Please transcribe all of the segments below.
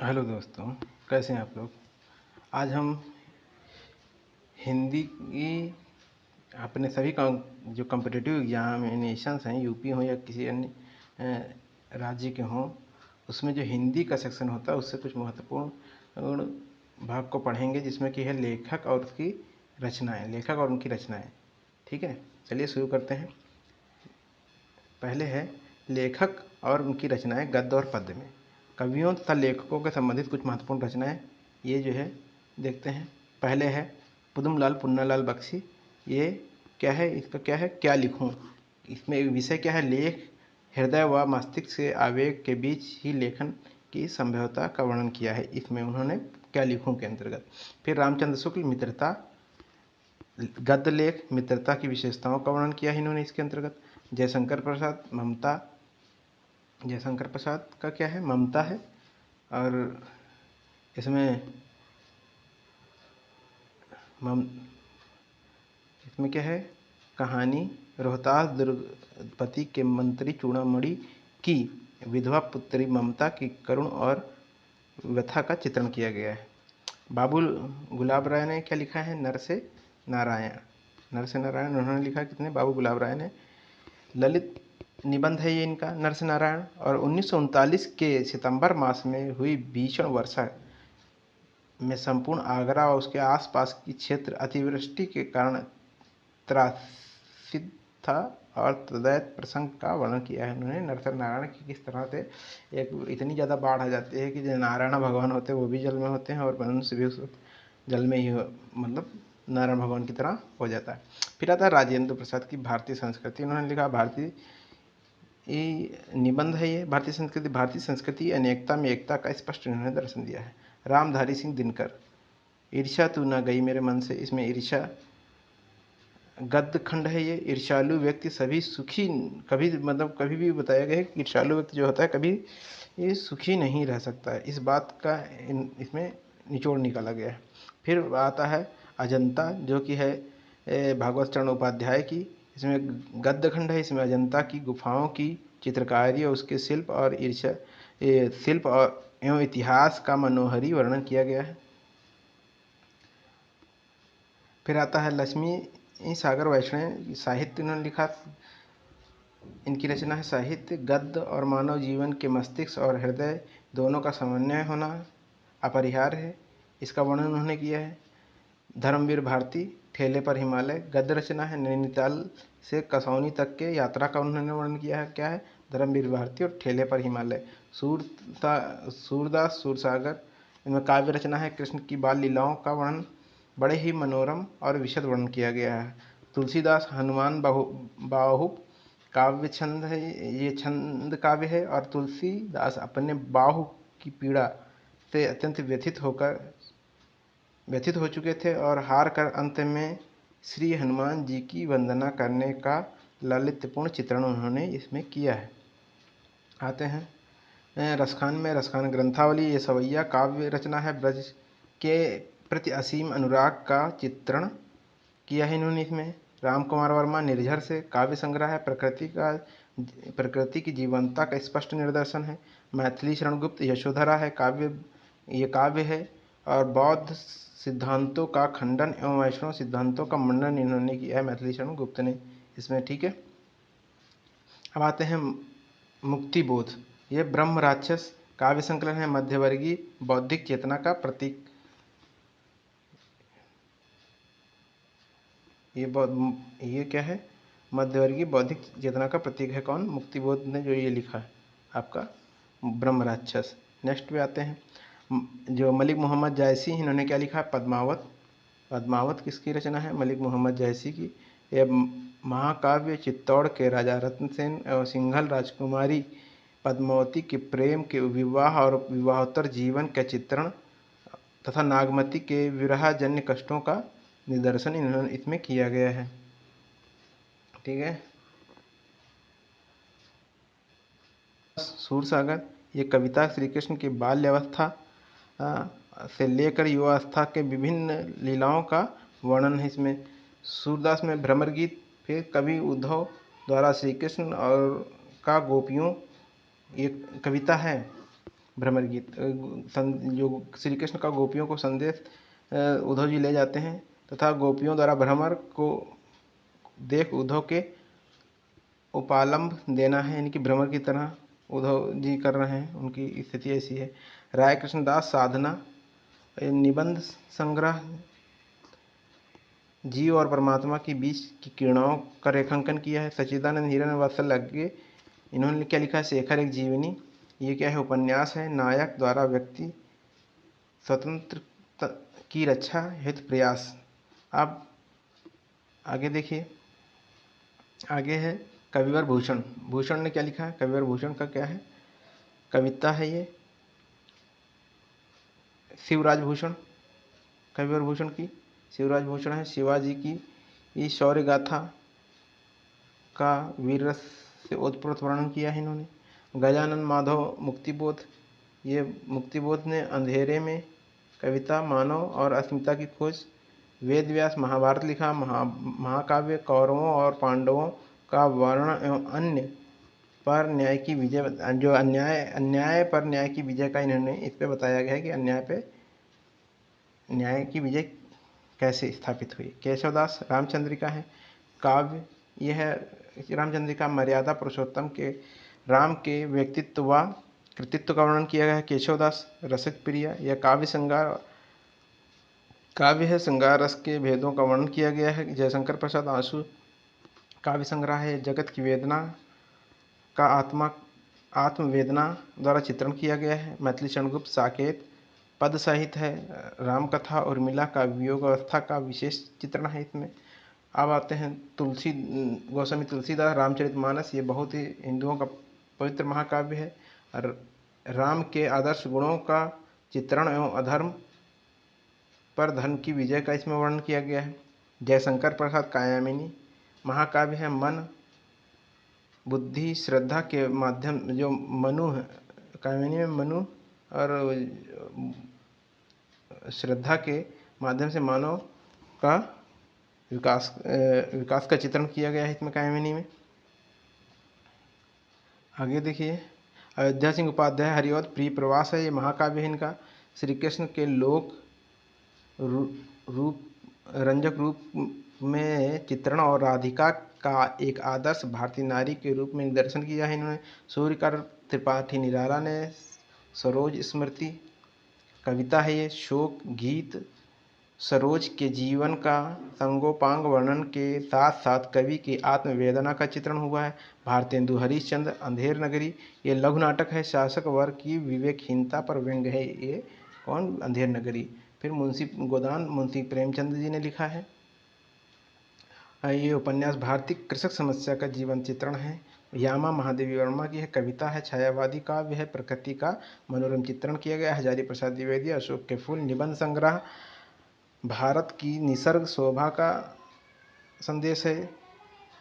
Hello दोस्तों, कैसे हैं आप लोग। आज हम हिंदी की अपने सभी जो कॉम्पिटिटिव एग्जामिनेशंस हैं, यूपी हो या किसी अन्य राज्य के हों, उसमें जो हिंदी का सेक्शन होता है उससे कुछ महत्वपूर्ण भाग को पढ़ेंगे, जिसमें कि है लेखक और उनकी रचनाएं। ठीक है, चलिए शुरू करते हैं। पहले है लेखक और उनकी रचनाएं गद्य और पद्य में। कवियों तथा लेखकों के संबंधित कुछ महत्वपूर्ण रचनाएं ये जो है देखते हैं। पहले है पुदुमलाल पुन्नालाल बख्शी। ये क्या है, इसका क्या है, क्या लिखूं। इसमें विषय क्या है, लेख हृदय व मस्तिष्क से आवेग के बीच ही लेखन की संभवता का वर्णन किया है। इसमें उन्होंने क्या लिखूं के अंतर्गत। फिर रामचंद्र शुक्ल मित्रता, गद्य लेख मित्रता की विशेषताओं का वर्णन किया है इन्होंने इसके अंतर्गत। जयशंकर प्रसाद ममता, जयशंकर प्रसाद का क्या है, ममता है। और इसमें इसमें क्या है, कहानी रोहतास द्रुपति के मंत्री चूड़ामणि की विधवा पुत्री ममता की करुण और व्यथा का चित्रण किया गया है। बाबू गुलाब राय ने क्या लिखा है, नर से नारायण उन्होंने लिखा कितने, बाबू गुलाब राय ने। ललित निबंध है ये इनका, नरस नारायण। और 1939 के सितंबर मास में हुई भीषण वर्षा में संपूर्ण आगरा और उसके आसपास की क्षेत्र अतिवृष्टि के कारण त्रासित था और तदैत प्रसंग का वर्णन किया है उन्होंने नरसर नारायण की, किस तरह से एक इतनी ज़्यादा बाढ़ आ जाती है कि जो नारायण भगवान होते हैं वो भी जल में होते हैं और मनुष्य भी उस जल में ही मतलब नारायण भगवान की तरह हो जाता है। फिर आता है राजेंद्र प्रसाद की भारतीय संस्कृति। उन्होंने लिखा भारतीय निबंध है ये, भारतीय संस्कृति अनेकता में एकता का स्पष्ट इन्होंने दर्शन दिया है। रामधारी सिंह दिनकर, ईर्ष्या तू ना गई मेरे मन से। इसमें ईर्ष्या गद्य खंड है ये। ईर्ष्यालु व्यक्ति सभी सुखी कभी भी बताया गया है कि ईर्ष्यालु व्यक्ति जो होता है कभी ये सुखी नहीं रह सकता है, इस बात का इसमें निचोड़ निकाला गया है। फिर आता है अजंता, जो कि है भागवत चरण उपाध्याय की। इसमें गद्य खंड है। इसमें अजंता की गुफाओं की चित्रकारी और उसके शिल्प और एवं इतिहास का मनोहरी वर्णन किया गया है। फिर आता है लक्ष्मी सागर वैष्णव, साहित्य इन्होंने लिखा। इनकी रचना है साहित्य। गद्य और मानव जीवन के मस्तिष्क और हृदय दोनों का समन्वय होना अपरिहार्य है, इसका वर्णन उन्होंने किया है। धर्मवीर भारती, ठेले पर हिमालय, गद्य रचना है। नैनीताल से कसौनी तक के यात्रा का उन्होंने वर्णन किया है, क्या है, धर्मवीर भारती और ठेले पर हिमालय। सूरदास सूरसागर, इनमें काव्य रचना है। कृष्ण की बाल लीलाओं का वर्णन बड़े ही मनोरम और विशद वर्णन किया गया है। तुलसीदास हनुमान बाहु काव्य छंद है, ये छंद काव्य है। और तुलसीदास अपने बाहु की पीड़ा से अत्यंत व्यथित हो चुके थे और हार कर अंत में श्री हनुमान जी की वंदना करने का ललितपूर्ण चित्रण उन्होंने इसमें किया है। आते हैं रसखान में। रसखान ग्रंथावली, ये सवैया काव्य रचना है। ब्रज के प्रति असीम अनुराग का चित्रण किया है इन्होंने इसमें। राम कुमार वर्मा, निर्झर से काव्य संग्रह है। प्रकृति की जीवंतता का स्पष्ट निदर्शन है। मैथिली शरण गुप्त, यशोधरा है ये काव्य है। और बौद्ध सिद्धांतों का खंडन एवं वैष्णव सिद्धांतों का मंडन इन्होंने किया है मैथिली शरण गुप्त ने इसमें। ठीक है, अब आते हैं मुक्तिबोध, ये ब्रह्म राक्षस काव्य संकलन है। मध्यवर्गीय बौद्धिक चेतना का प्रतीक, ये क्या है, मध्यवर्गीय बौद्धिक चेतना का प्रतीक है कौन, मुक्तिबोध ने जो ये लिखा है आपका ब्रह्म राक्षस। नेक्स्ट पे आते हैं जो मलिक मोहम्मद जायसी, इन्होंने क्या लिखा, पद्मावत किसकी रचना है, मलिक मोहम्मद जायसी की। यह महाकाव्य चित्तौड़ के राजा रत्न सेन और सिंघल राजकुमारी पद्मावती के प्रेम के विवाह और विवाहोत्तर जीवन का चित्रण तथा नागमती के विरहजन्य कष्टों का निदर्शन इन्होंने इसमें किया गया है। ठीक है, सूरसागर, ये कविता श्री कृष्ण की बाल्यावस्था से लेकर युवावस्था के विभिन्न लीलाओं का वर्णन है इसमें। सूरदास में भ्रमर गीत। फिर कवि उद्धव द्वारा श्री कृष्ण और का गोपियों, ये कविता है। भ्रमर गीत जो श्री कृष्ण का गोपियों को संदेश उद्धव जी ले जाते हैं तथा गोपियों द्वारा भ्रमर को देख उद्धव के उपालंब देना है, यानी कि भ्रमर की तरह उद्धव जी कर रहे हैं, उनकी स्थिति ऐसी है। राय कृष्णदास साधना निबंध संग्रह जीव और परमात्मा के बीच की किरणाओं का रेखांकन किया है। सच्चिदानंद हिरन वात्सल अज्ञे इन्होंने क्या लिखा है, शेखर एक जीवनी, ये क्या है, उपन्यास है। नायक द्वारा व्यक्ति स्वतंत्र की रक्षा हेतु प्रयास। अब आगे देखिए, आगे है कविवर भूषण। भूषण ने क्या लिखा है, कविवर भूषण का क्या है, कविता है ये, शिवराज भूषण, कविवर भूषण की शिवराज भूषण है। शिवाजी की शौर्य गाथा का वीर रस से ओतप्रोत वर्णन किया है इन्होंने। गजानन माधव मुक्तिबोध, ये मुक्तिबोध ने अंधेरे में कविता, मानव और अस्मिता की खोज। वेद व्यास महाभारत लिखा। महाकाव्य कौरवों और पांडवों का वर्णन एवं अन्य पर न्याय की विजय, जो अन्याय पर न्याय की विजय का इन्होंने इस पे बताया गया है कि अन्याय पे न्याय की विजय कैसे स्थापित हुई। केशवदास रामचंद्रिका है काव्य, यह है रामचंद्रिका मर्यादा पुरुषोत्तम के राम के व्यक्तित्व व कृतित्व का वर्णन किया गया है। केशवदास रसिक प्रिय, यह काव्य है, श्रृंगार रस के भेदों का वर्णन किया गया है। जयशंकर प्रसाद आंसू काव्य संग्रह है। जगत की वेदना का आत्मवेदना द्वारा चित्रण किया गया है। मैथिली शरणगुप्त साकेत पद सहित है। रामकथा उर्मिला का वियोग अवस्था का विशेष चित्रण है इसमें। अब आते हैं गोस्वामी तुलसीदास रामचरितमानस, ये बहुत ही हिंदुओं का पवित्र महाकाव्य है। राम के आदर्श गुणों का चित्रण एवं अधर्म पर धर्म की विजय का इसमें वर्णन किया गया है। जयशंकर प्रसाद कायामिनी महाकाव्य है। मन बुद्धि श्रद्धा के माध्यम, जो मनु है कामिनी में, मनु और श्रद्धा के माध्यम से मानव का विकास का चित्रण किया गया है इसमें कामिनी में। आगे देखिए, अयोध्या सिंह उपाध्याय हरिऔध प्रिय प्रवास है, ये महाकाव्य है इनका। श्री कृष्ण के लोक रूप रंजक रूप में चित्रण और राधिका का एक आदर्श भारतीय नारी के रूप में निदर्शन किया है इन्होंने। सूर्यकर त्रिपाठी निराला ने सरोज स्मृति कविता है ये। शोक गीत सरोज के जीवन का संगोपांग वर्णन के साथ साथ कवि की आत्मवेदना का चित्रण हुआ है। भारतेंदु हरिश्चंद्र अंधेर नगरी, ये लघु नाटक है। शासक वर्ग की विवेकहीनता पर व्यंग्य है ये, कौन, अंधेर नगरी। फिर मुंशी गोदान मुंशी प्रेमचंद जी ने लिखा है। ये उपन्यास भारतीय कृषक समस्या का जीवन चित्रण है। यामा महादेवी वर्मा की है, कविता है। छायावादी काव्य है, प्रकृति का मनोरम चित्रण किया गया है। हजारी प्रसाद द्विवेदी अशोक के फूल निबंध संग्रह। भारत की निसर्ग शोभा का संदेश है।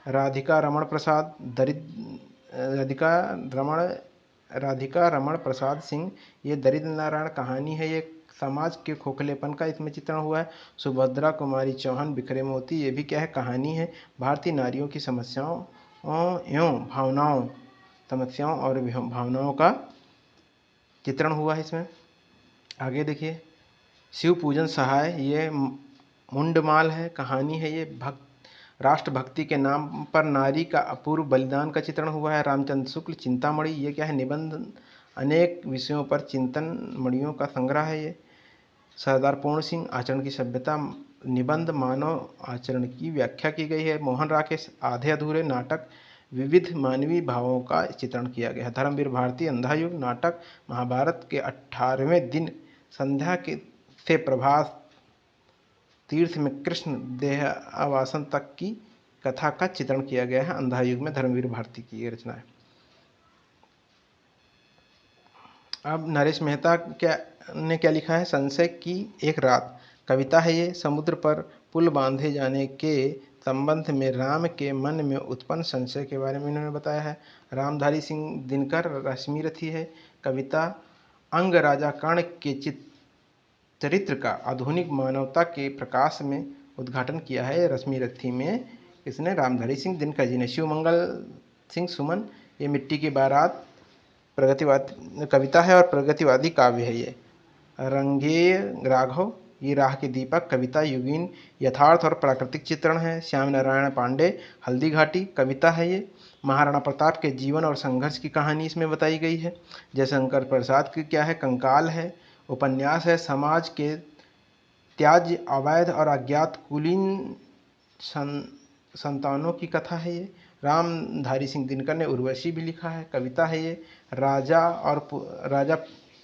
राधिका रमण प्रसाद सिंह, ये दरिद्र नारायण कहानी है। ये समाज के खोखलेपन का इसमें चित्रण हुआ है। सुभद्रा कुमारी चौहान बिखरे मोती, ये भी क्या है, कहानी है। भारतीय नारियों की समस्याओं एवं भावनाओं का चित्रण हुआ है इसमें। आगे देखिए, शिव पूजन सहाय, ये मुंडमाल है, कहानी है ये। राष्ट्रभक्ति के नाम पर नारी का अपूर्व बलिदान का चित्रण हुआ है। रामचंद्र शुक्ल चिंतामणि, ये क्या है, निबंध अनेक विषयों पर चिंतन मणियों का संग्रह है ये। सरदार पूर्ण सिंह आचरण की सभ्यता निबंध, मानव आचरण की व्याख्या की गई है। मोहन राकेश आधे अधूरे नाटक, विविध मानवीय भावों का चित्रण किया गया है। धर्मवीर भारती अंधा युग नाटक, महाभारत के 18वें दिन संध्या से प्रभात तीर्थ में कृष्ण देह आवासन तक की कथा का चित्रण किया गया है। अंधा युग में धर्मवीर भारती की ये रचना है। अब नरेश मेहता ने क्या लिखा है, संशय की एक रात, कविता है ये। समुद्र पर पुल बांधे जाने के संबंध में राम के मन में उत्पन्न संशय के बारे में इन्होंने बताया है। रामधारी सिंह दिनकर रश्मिरथी है, कविता। अंग राजा कर्ण के चरित्र का आधुनिक मानवता के प्रकाश में उद्घाटन किया है रश्मिरथी में इसने रामधारी सिंह दिनकर जी ने। शिवमंगल सिंह सुमन, ये मिट्टी की बारात प्रगतिवादी कविता है और प्रगतिवादी काव्य है ये। रंगेय राघव, ये राह के दीपक कविता युगीन यथार्थ और प्राकृतिक चित्रण है। श्याम नारायण पांडे, हल्दी घाटी कविता है ये। महाराणा प्रताप के जीवन और संघर्ष की कहानी इसमें बताई गई है। जयशंकर प्रसाद की क्या है, कंकाल है। उपन्यास है, समाज के त्याज्य, अवैध और अज्ञात कुलीन संतानों की कथा है ये। रामधारी सिंह दिनकर ने उर्वशी भी लिखा है, कविता है ये। राजा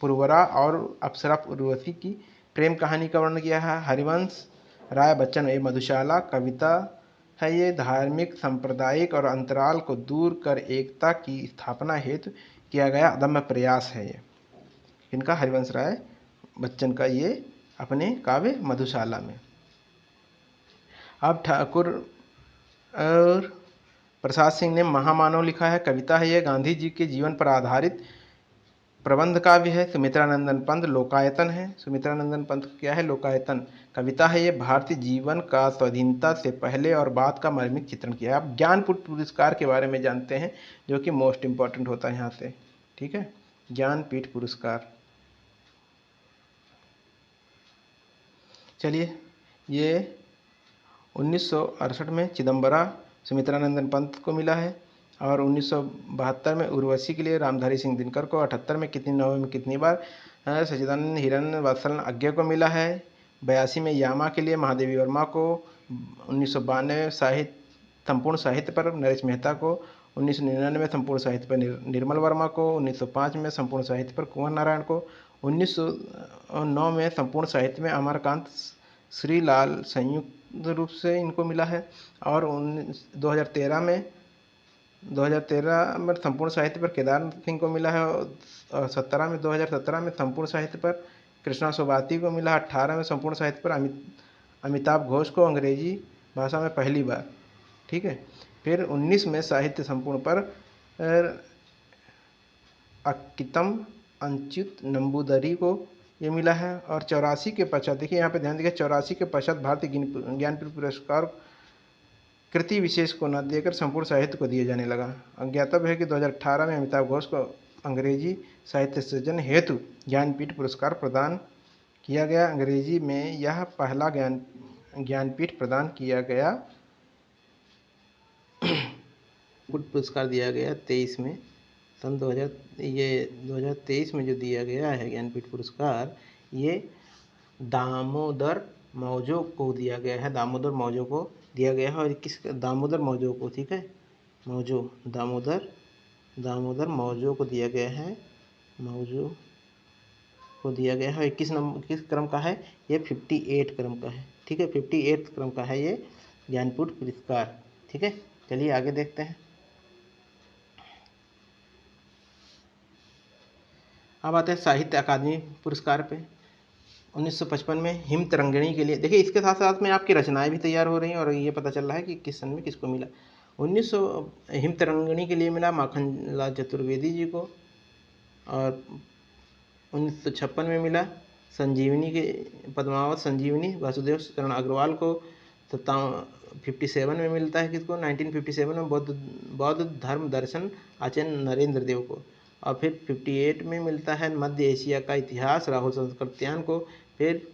पुरवरा और अप्सरा उर्वशी की प्रेम कहानी का वर्णन किया है। हरिवंश राय बच्चन, ये मधुशाला कविता है ये। धार्मिक, सांप्रदायिक और अंतराल को दूर कर एकता की स्थापना हेतु किया गया अदम्य प्रयास है ये। इनका हरिवंश राय बच्चन का ये अपने काव्य मधुशाला में। अब ठाकुर और प्रसाद सिंह ने महामानव लिखा है, कविता है ये। गांधी जी के जीवन पर आधारित प्रबंध काव्य है। सुमित्रानंदन पंत लोकायतन है। सुमित्रानंदन पंत क्या है, लोकायतन कविता है ये। भारतीय जीवन का स्वाधीनता से पहले और बाद का मार्मिक चित्रण किया है। अब ज्ञानपीठ पुरस्कार के बारे में जानते हैं, जो कि मोस्ट इंपॉर्टेंट होता है यहाँ से, ठीक है। ज्ञानपीठ पुरस्कार, चलिए, ये 1968 में चिदम्बरा सुमित्रानंदन पंत को मिला है, और 1972 में उर्वशी के लिए रामधारी सिंह दिनकर को, 78 में कितनी नौवें में कितनी बार सच्चिदानंद हिरण्य वात्सलन अज्ञे को मिला है। 82 में यामा के लिए महादेवी वर्मा को। 1992 साहित्य संपूर्ण साहित्य पर नरेश मेहता को। 1999 में संपूर्ण साहित्य पर निर्मल वर्मा को। 1905 में संपूर्ण साहित्य पर कुंवर नारायण को। 1909 में संपूर्ण साहित्य में अमरकांत श्रीलाल संयुक्त रूप से इनको मिला है। और 2013 में संपूर्ण साहित्य पर केदारनाथ सिंह को मिला है। और 2017 में संपूर्ण साहित्य पर कृष्णा सोबाती को मिला। 18 में संपूर्ण साहित्य पर अमिताभ घोष को अंग्रेजी भाषा में पहली बार, ठीक है। फिर 19 में साहित्य संपूर्ण पर अक्कितम अंच्युत नंबूदरी को ये मिला है। और 84 के पश्चात, देखिए यहाँ पे ध्यान दीजिए, 84 के पश्चात भारतीय ज्ञानपीठ पुरस्कार कृति विशेष को न देकर संपूर्ण साहित्य को दिए जाने लगा। ज्ञातव्य है कि 2018 में अमिताभ घोष को अंग्रेजी साहित्य सृजन हेतु ज्ञानपीठ पुरस्कार प्रदान किया गया। अंग्रेजी में यह पहला ज्ञानपीठ प्रदान किया गया पुरस्कार दिया गया 23 में, सन 2023 में जो दिया गया है ज्ञानपीठ पुरस्कार, ये दामोदर मौजो को दिया गया है। दामोदर मौजो को दिया गया है। और किस दामोदर मौजो को, ठीक है, मौजो दामोदर मौजो को दिया गया है। मौजो को दिया गया है। किस क्रम का है ये, 58 क्रम का है, ठीक है। 58 क्रम का है ये ज्ञानपीठ पुरस्कार, ठीक है। चलिए आगे देखते हैं। अब आते हैं साहित्य अकादमी पुरस्कार पे। 1955 में हिम तरंगिणी के लिए, देखिए इसके साथ साथ में आपकी रचनाएं भी तैयार हो रही हैं और ये पता चल रहा है कि किस सन में किसको मिला। 1900 हिम तरंगिणी के लिए मिला माखनलाल चतुर्वेदी जी को। और 1956 में मिला संजीवनी के पद्मावत संजीवनी वासुदेव चरण अग्रवाल को। 57 में मिलता है किसको, 1957 में बौद्ध धर्म दर्शन आचार्य नरेंद्र देव को। और फिर 58 में मिलता है मध्य एशिया का इतिहास राहुल संस्कृत्यान को। फिर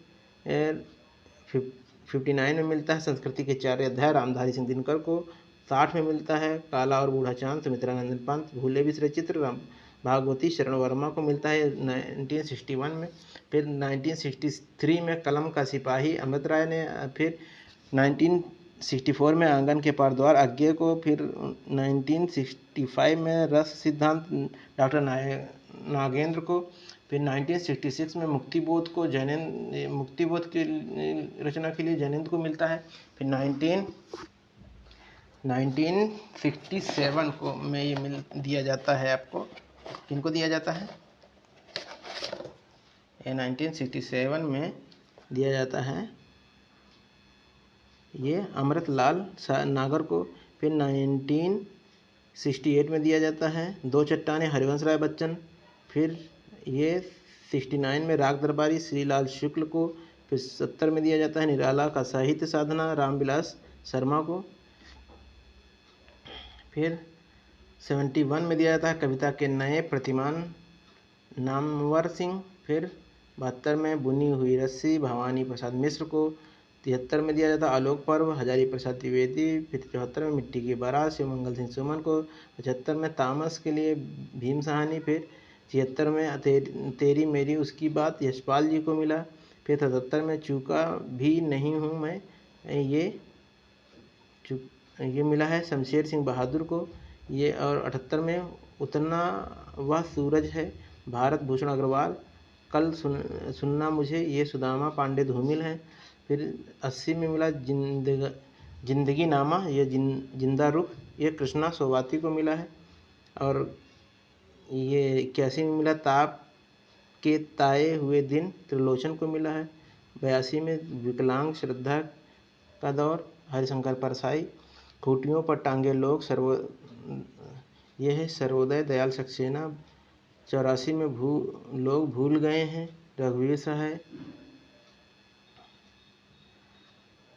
59 में मिलता है संस्कृति के 4 अध्याय रामधारी सिंह दिनकर को। 60 में मिलता है काला और बूढ़ा चांद सुमित्रानंदन पंत। भूले बिसरे चित्र भागवती शरण वर्मा को मिलता है 1961 में। फिर 1963 में कलम का सिपाही अमृत राय ने। फिर 1964 में आंगन के पार द्वार अज्ञे को। फिर 1965 में रस सिद्धांत डॉक्टर नागेंद्र को। फिर 1966 में मुक्तिबोध की रचना के लिए जैनेन्द्र को मिलता है। फिर 1967 को में ये दिया जाता है आपको, किनको दिया जाता है, 1967 में दिया जाता है ये अमृतलाल नागर को। फिर 1968 में दिया जाता है दो चट्टाने हरिवंश राय बच्चन। फिर ये 69 में राग दरबारी श्रीलाल शुक्ल को। फिर 70 में दिया जाता है निराला का साहित्य साधना रामविलास शर्मा को। फिर 71 में दिया जाता है कविता के नए प्रतिमान नामवर सिंह। फिर 72 में बुनी हुई रस्सी भवानी प्रसाद मिश्र को। 73 में दिया जाता है आलोक पर्व हजारी प्रसाद द्विवेदी। फिर 74 में मिट्टी की बारात शिवमंगल सिंह सुमन को। 75 में तामस के लिए भीम सहानी। फिर 76 में तेरी मेरी उसकी बात यशपाल जी को मिला। फिर 77 में चूका भी नहीं हूँ मैं, ये मिला है शमशेर सिंह बहादुर को। ये और 78 में उतना वह सूरज है भारत भूषण अग्रवाल। कल सुनना मुझे, ये सुदामा पांडे धूमिल है। फिर 80 में मिला जिंदगी नामा, ये जिंदा रुख, ये कृष्णा सोवाती को मिला है। और ये 81 में मिला ताप के ताए हुए दिन त्रिलोचन को मिला है। 82 में विकलांग श्रद्धा का दौर हरिशंकर परसाई। खूंटियों पर टांगे लोग ये है सर्वोदय दयाल सक्सेना। 84 में लोग भूल गए हैं रघुवीर सहाय।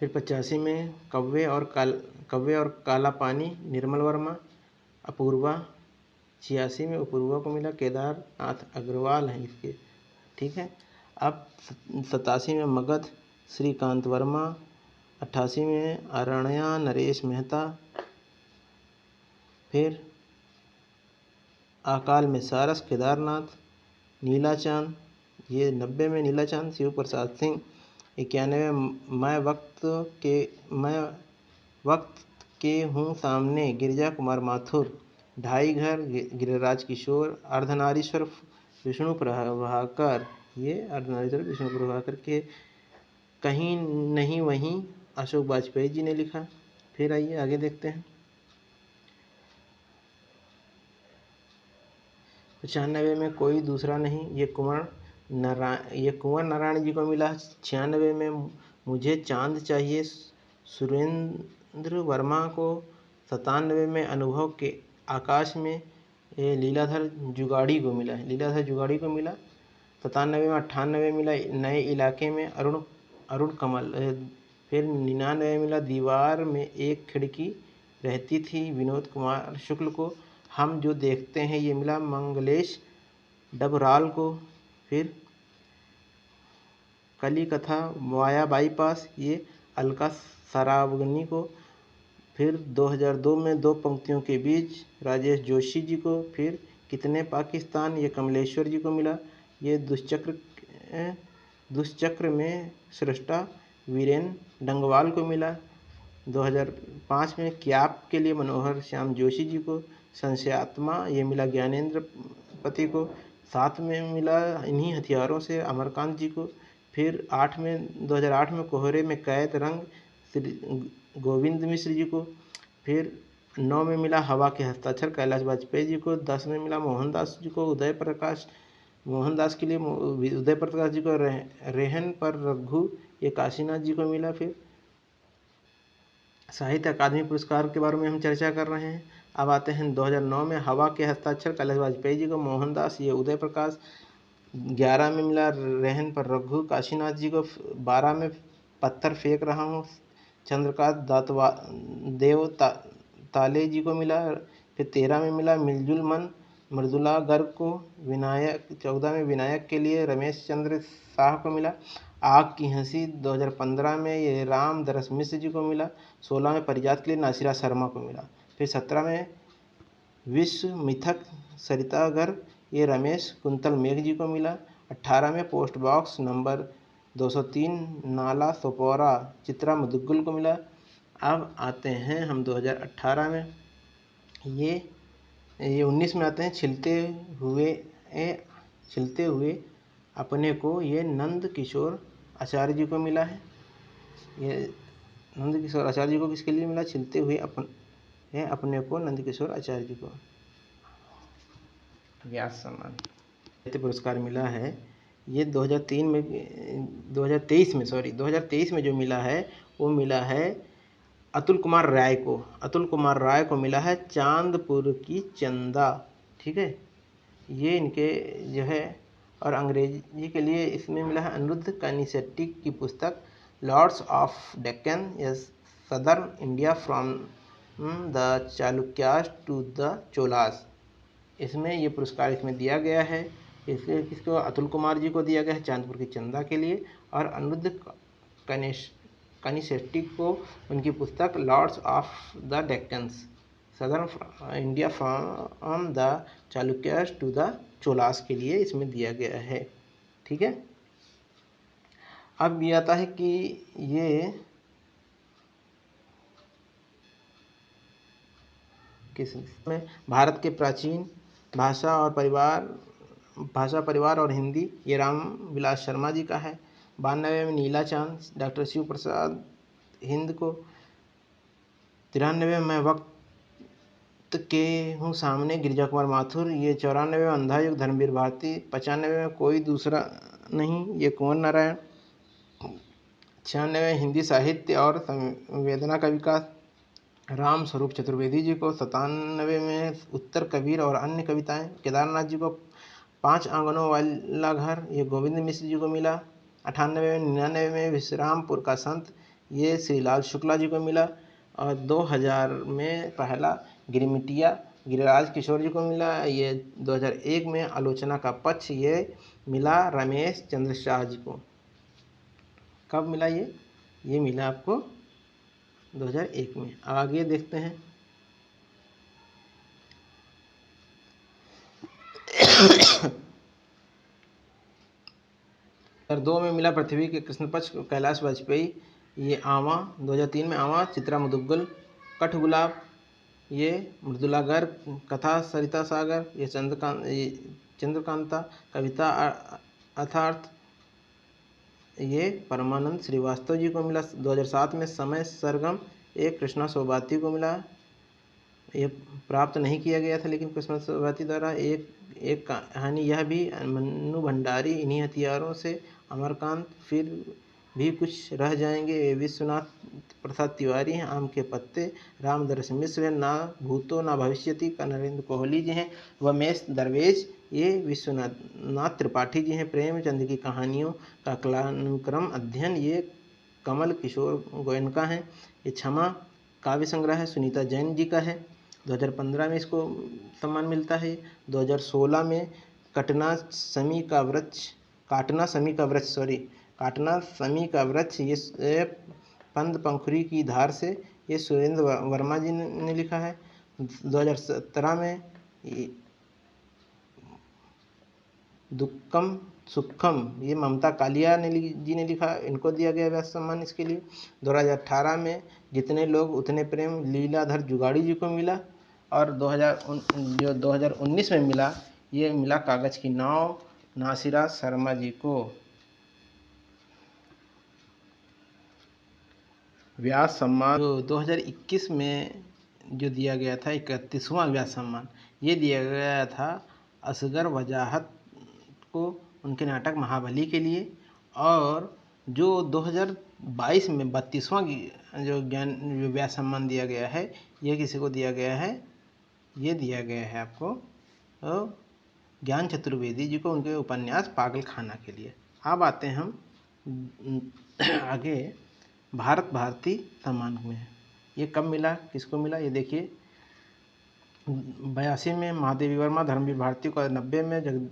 फिर 85 में कव्वे और काला पानी निर्मल वर्मा। अपूर्वा 86 में अपूर्वा को मिला, केदारनाथ अग्रवाल हैं इसके, ठीक है। अब 87 में मगध श्रीकांत वर्मा। 88 में अरण्या नरेश मेहता। फिर अकाल में सारस केदारनाथ। नीला चांद, ये 90 में नीला चांद शिव प्रसाद सिंह। 91 में मैं वक्त के हूँ सामने गिरिजा कुमार माथुर। ढाई घर गिरिराज किशोर। अर्धनारीश्वर विष्णु प्रभाकर, ये अर्धनारीश्वर विष्णु प्रभाकर के कहीं नहीं वहीं अशोक वाजपेयी जी ने लिखा। फिर आइए आगे देखते हैं। 95 में कोई दूसरा नहीं, ये कुंवर नारायण जी को मिला। 96 में मुझे चांद चाहिए सुरेंद्र वर्मा को। 97 में अनुभव के आकाश में ये लीलाधर जुगाड़ी को मिला है, 97 में 98 मिला नए इलाके में अरुण कमल। फिर 99 में मिला दीवार में एक खिड़की रहती थी विनोद कुमार शुक्ल को। हम जो देखते हैं ये मिला मंगलेश डबराल को। फिर कली कथा वाया बाईपास, ये अलका सरावगनी को। फिर 2002 में दो पंक्तियों के बीच राजेश जोशी जी को। फिर कितने पाकिस्तान, ये कमलेश्वर जी को मिला। ये दुष्चक्र में सृष्टा वीरेन डंगवाल को मिला। 2005 में क्याप के लिए मनोहर श्याम जोशी जी को। संशयात्मा, ये मिला ज्ञानेंद्र पति को। 7 में मिला इन्हीं हथियारों से अमरकांत जी को। फिर 2008 में कोहरे में कैद रंग श्री गोविंद मिश्र जी को। फिर 9 में मिला हवा के हस्ताक्षर कैलाश वाजपेयी जी को। 10 में मिला मोहनदास जी को मोहनदास के लिए उदय प्रकाश जी को। रेहन पर रघु, ये काशीनाथ जी को मिला। फिर साहित्य अकादमी पुरस्कार के बारे में हम चर्चा कर रहे हैं। अब आते हैं 2009 में हवा के हस्ताक्षर कैलाश वाजपेयी जी को। मोहनदास, ये उदय प्रकाश। 11 में मिला रहन पर रघु काशीनाथ जी को। 12 में पत्थर फेंक रहा हूँ चंद्रकांत देव ताले जी को मिला। फिर 13 में मिला मिलजुल मन मृदुला गर्ग को। 14 में विनायक के लिए रमेश चंद्र शाह को मिला। आग की हंसी 2015 में ये राम दरस मिश्र जी को मिला। 16 में परिजात के लिए नासिरा शर्मा को मिला। फिर 17 में विश्व मिथक सरिता गर्ग, ये रमेश कुंतल मेघ जी को मिला। 18 में पोस्ट बॉक्स नंबर 203 नाला सोपोरा चित्रा मुदुगल को मिला। अब आते हैं हम 2018 में, ये 19 में आते हैं छिलते हुए अपने को, ये नंद किशोर आचार्य जी को मिला है। ये नंद किशोर आचार्य जी को किसके लिए मिला? छिलते हुए अपने को नंद किशोर आचार्य जी को व्यास सम्मान साहित्य पुरस्कार मिला है। ये 2023 में जो मिला है वो मिला है अतुल कुमार राय को। अतुल कुमार राय को मिला है चांदपुर की चंदा, ठीक है, ये इनके जो है। और अंग्रेजी के लिए इसमें मिला है अनिरुद्ध कानिसेट्टी की पुस्तक lords of Deccan, southern India from the Chalukyas to the Cholas. इसमें ये पुरस्कार इसमें दिया गया है। इसके किसको? अतुल कुमार जी को दिया गया है चांदपुर की चंदा के लिए, और अनिरुद्ध कनिसेट्टी को उनकी पुस्तक lords of the Deccans southern India from the Chalukyas to the Cholas के लिए इसमें दिया गया है। ठीक है। अब ये आता है कि ये किस में भारत के प्राचीन भाषा परिवार और हिंदी, ये राम विलास शर्मा जी का है। 92 में नीला चांद डॉक्टर शिव प्रसाद हिंद को। 93 में वक्त के हूँ सामने गिरिजा कुमार माथुर, ये 94 में अंधा युग धर्मवीर भारती। 95 में कोई दूसरा नहीं, ये कुंवर नारायण। 96 में हिंदी साहित्य और संवेदना का विकास राम स्वरूप चतुर्वेदी जी को। 97 में उत्तर कबीर और अन्य कविताएं केदारनाथ जी को। 5 आंगनों वाला घर, ये गोविंद मिश्र जी को मिला। 98 में 99 में विश्रामपुर का संत, ये श्रीलाल शुक्ला जी को मिला। और 2000 में पहला गिरमिटिया गिरिराज किशोर जी को मिला। ये 2001 में आलोचना का पक्ष, ये मिला रमेश चंद्र शाह जी को। कब मिला ये मिला आपको 2001 में। आगे देखते हैं। 2002 में मिला पृथ्वी के कृष्ण पक्ष को कैलाश वाजपेयी, ये आवा। 2003 में आवा चित्रा मुदुगल। कठगुलाब, ये मृदुला गर्ग। कथा सरिता सागर, ये चंद्रकांता। कविता अर्थार्थ, ये परमानंद श्रीवास्तव जी को मिला। 2007 में समय सरगम, एक कृष्णा सोबाती को मिला। ये प्राप्त नहीं किया गया था लेकिन कृष्णा सोबाती द्वारा। एक कहानी यह भी मन्नू भंडारी, इन्हीं हथियारों से अमरकांत, फिर भी कुछ रह जाएंगे, विश्वनाथ प्रसाद तिवारी हैं। आम के पत्ते, रामदर्श मिश्र है। ना भूतो ना भविष्यति का नरेंद्र कोहली जी हैं। वमेश दरवेश, ये विश्वनाथ त्रिपाठी जी हैं। प्रेमचंद की कहानियों का कालानुक्रम अध्ययन, ये कमल किशोर गोयनका हैं। ये क्षमा काव्य संग्रह है, सुनीता जैन जी का है। 2015 में इसको सम्मान मिलता है। 2016 में काटना समी का वृक्ष, ये पंद पंखुरी की धार से, ये सुरेंद्र वर्मा जी ने लिखा है। 2017 में दुक्कम सुक्खम, ये ममता कालिया जी ने लिखा, इनको दिया गया व्यास सम्मान इसके लिए। 2018 में जितने लोग उतने प्रेम, लीलाधर जुगाड़ी जी को मिला। और 2019 में मिला, ये मिला कागज की नाव, नासिरा शर्मा जी को। व्यास सम्मान जो 2021 में जो दिया गया था 31वां व्यास सम्मान, ये दिया गया था असगर वजाहत को उनके नाटक महाबली के लिए। और जो 2022 में 32वां जो व्यास सम्मान दिया गया है, ये किसी को दिया गया है? ये दिया गया है आपको ज्ञान चतुर्वेदी जी को, उनके उपन्यास पागल खाना के लिए। अब आते हैं हम आगे भारत भारती सम्मान में। ये कब मिला, किसको मिला? ये देखिए 82 में महादेवी वर्मा धर्मवीर भारती को। 90 में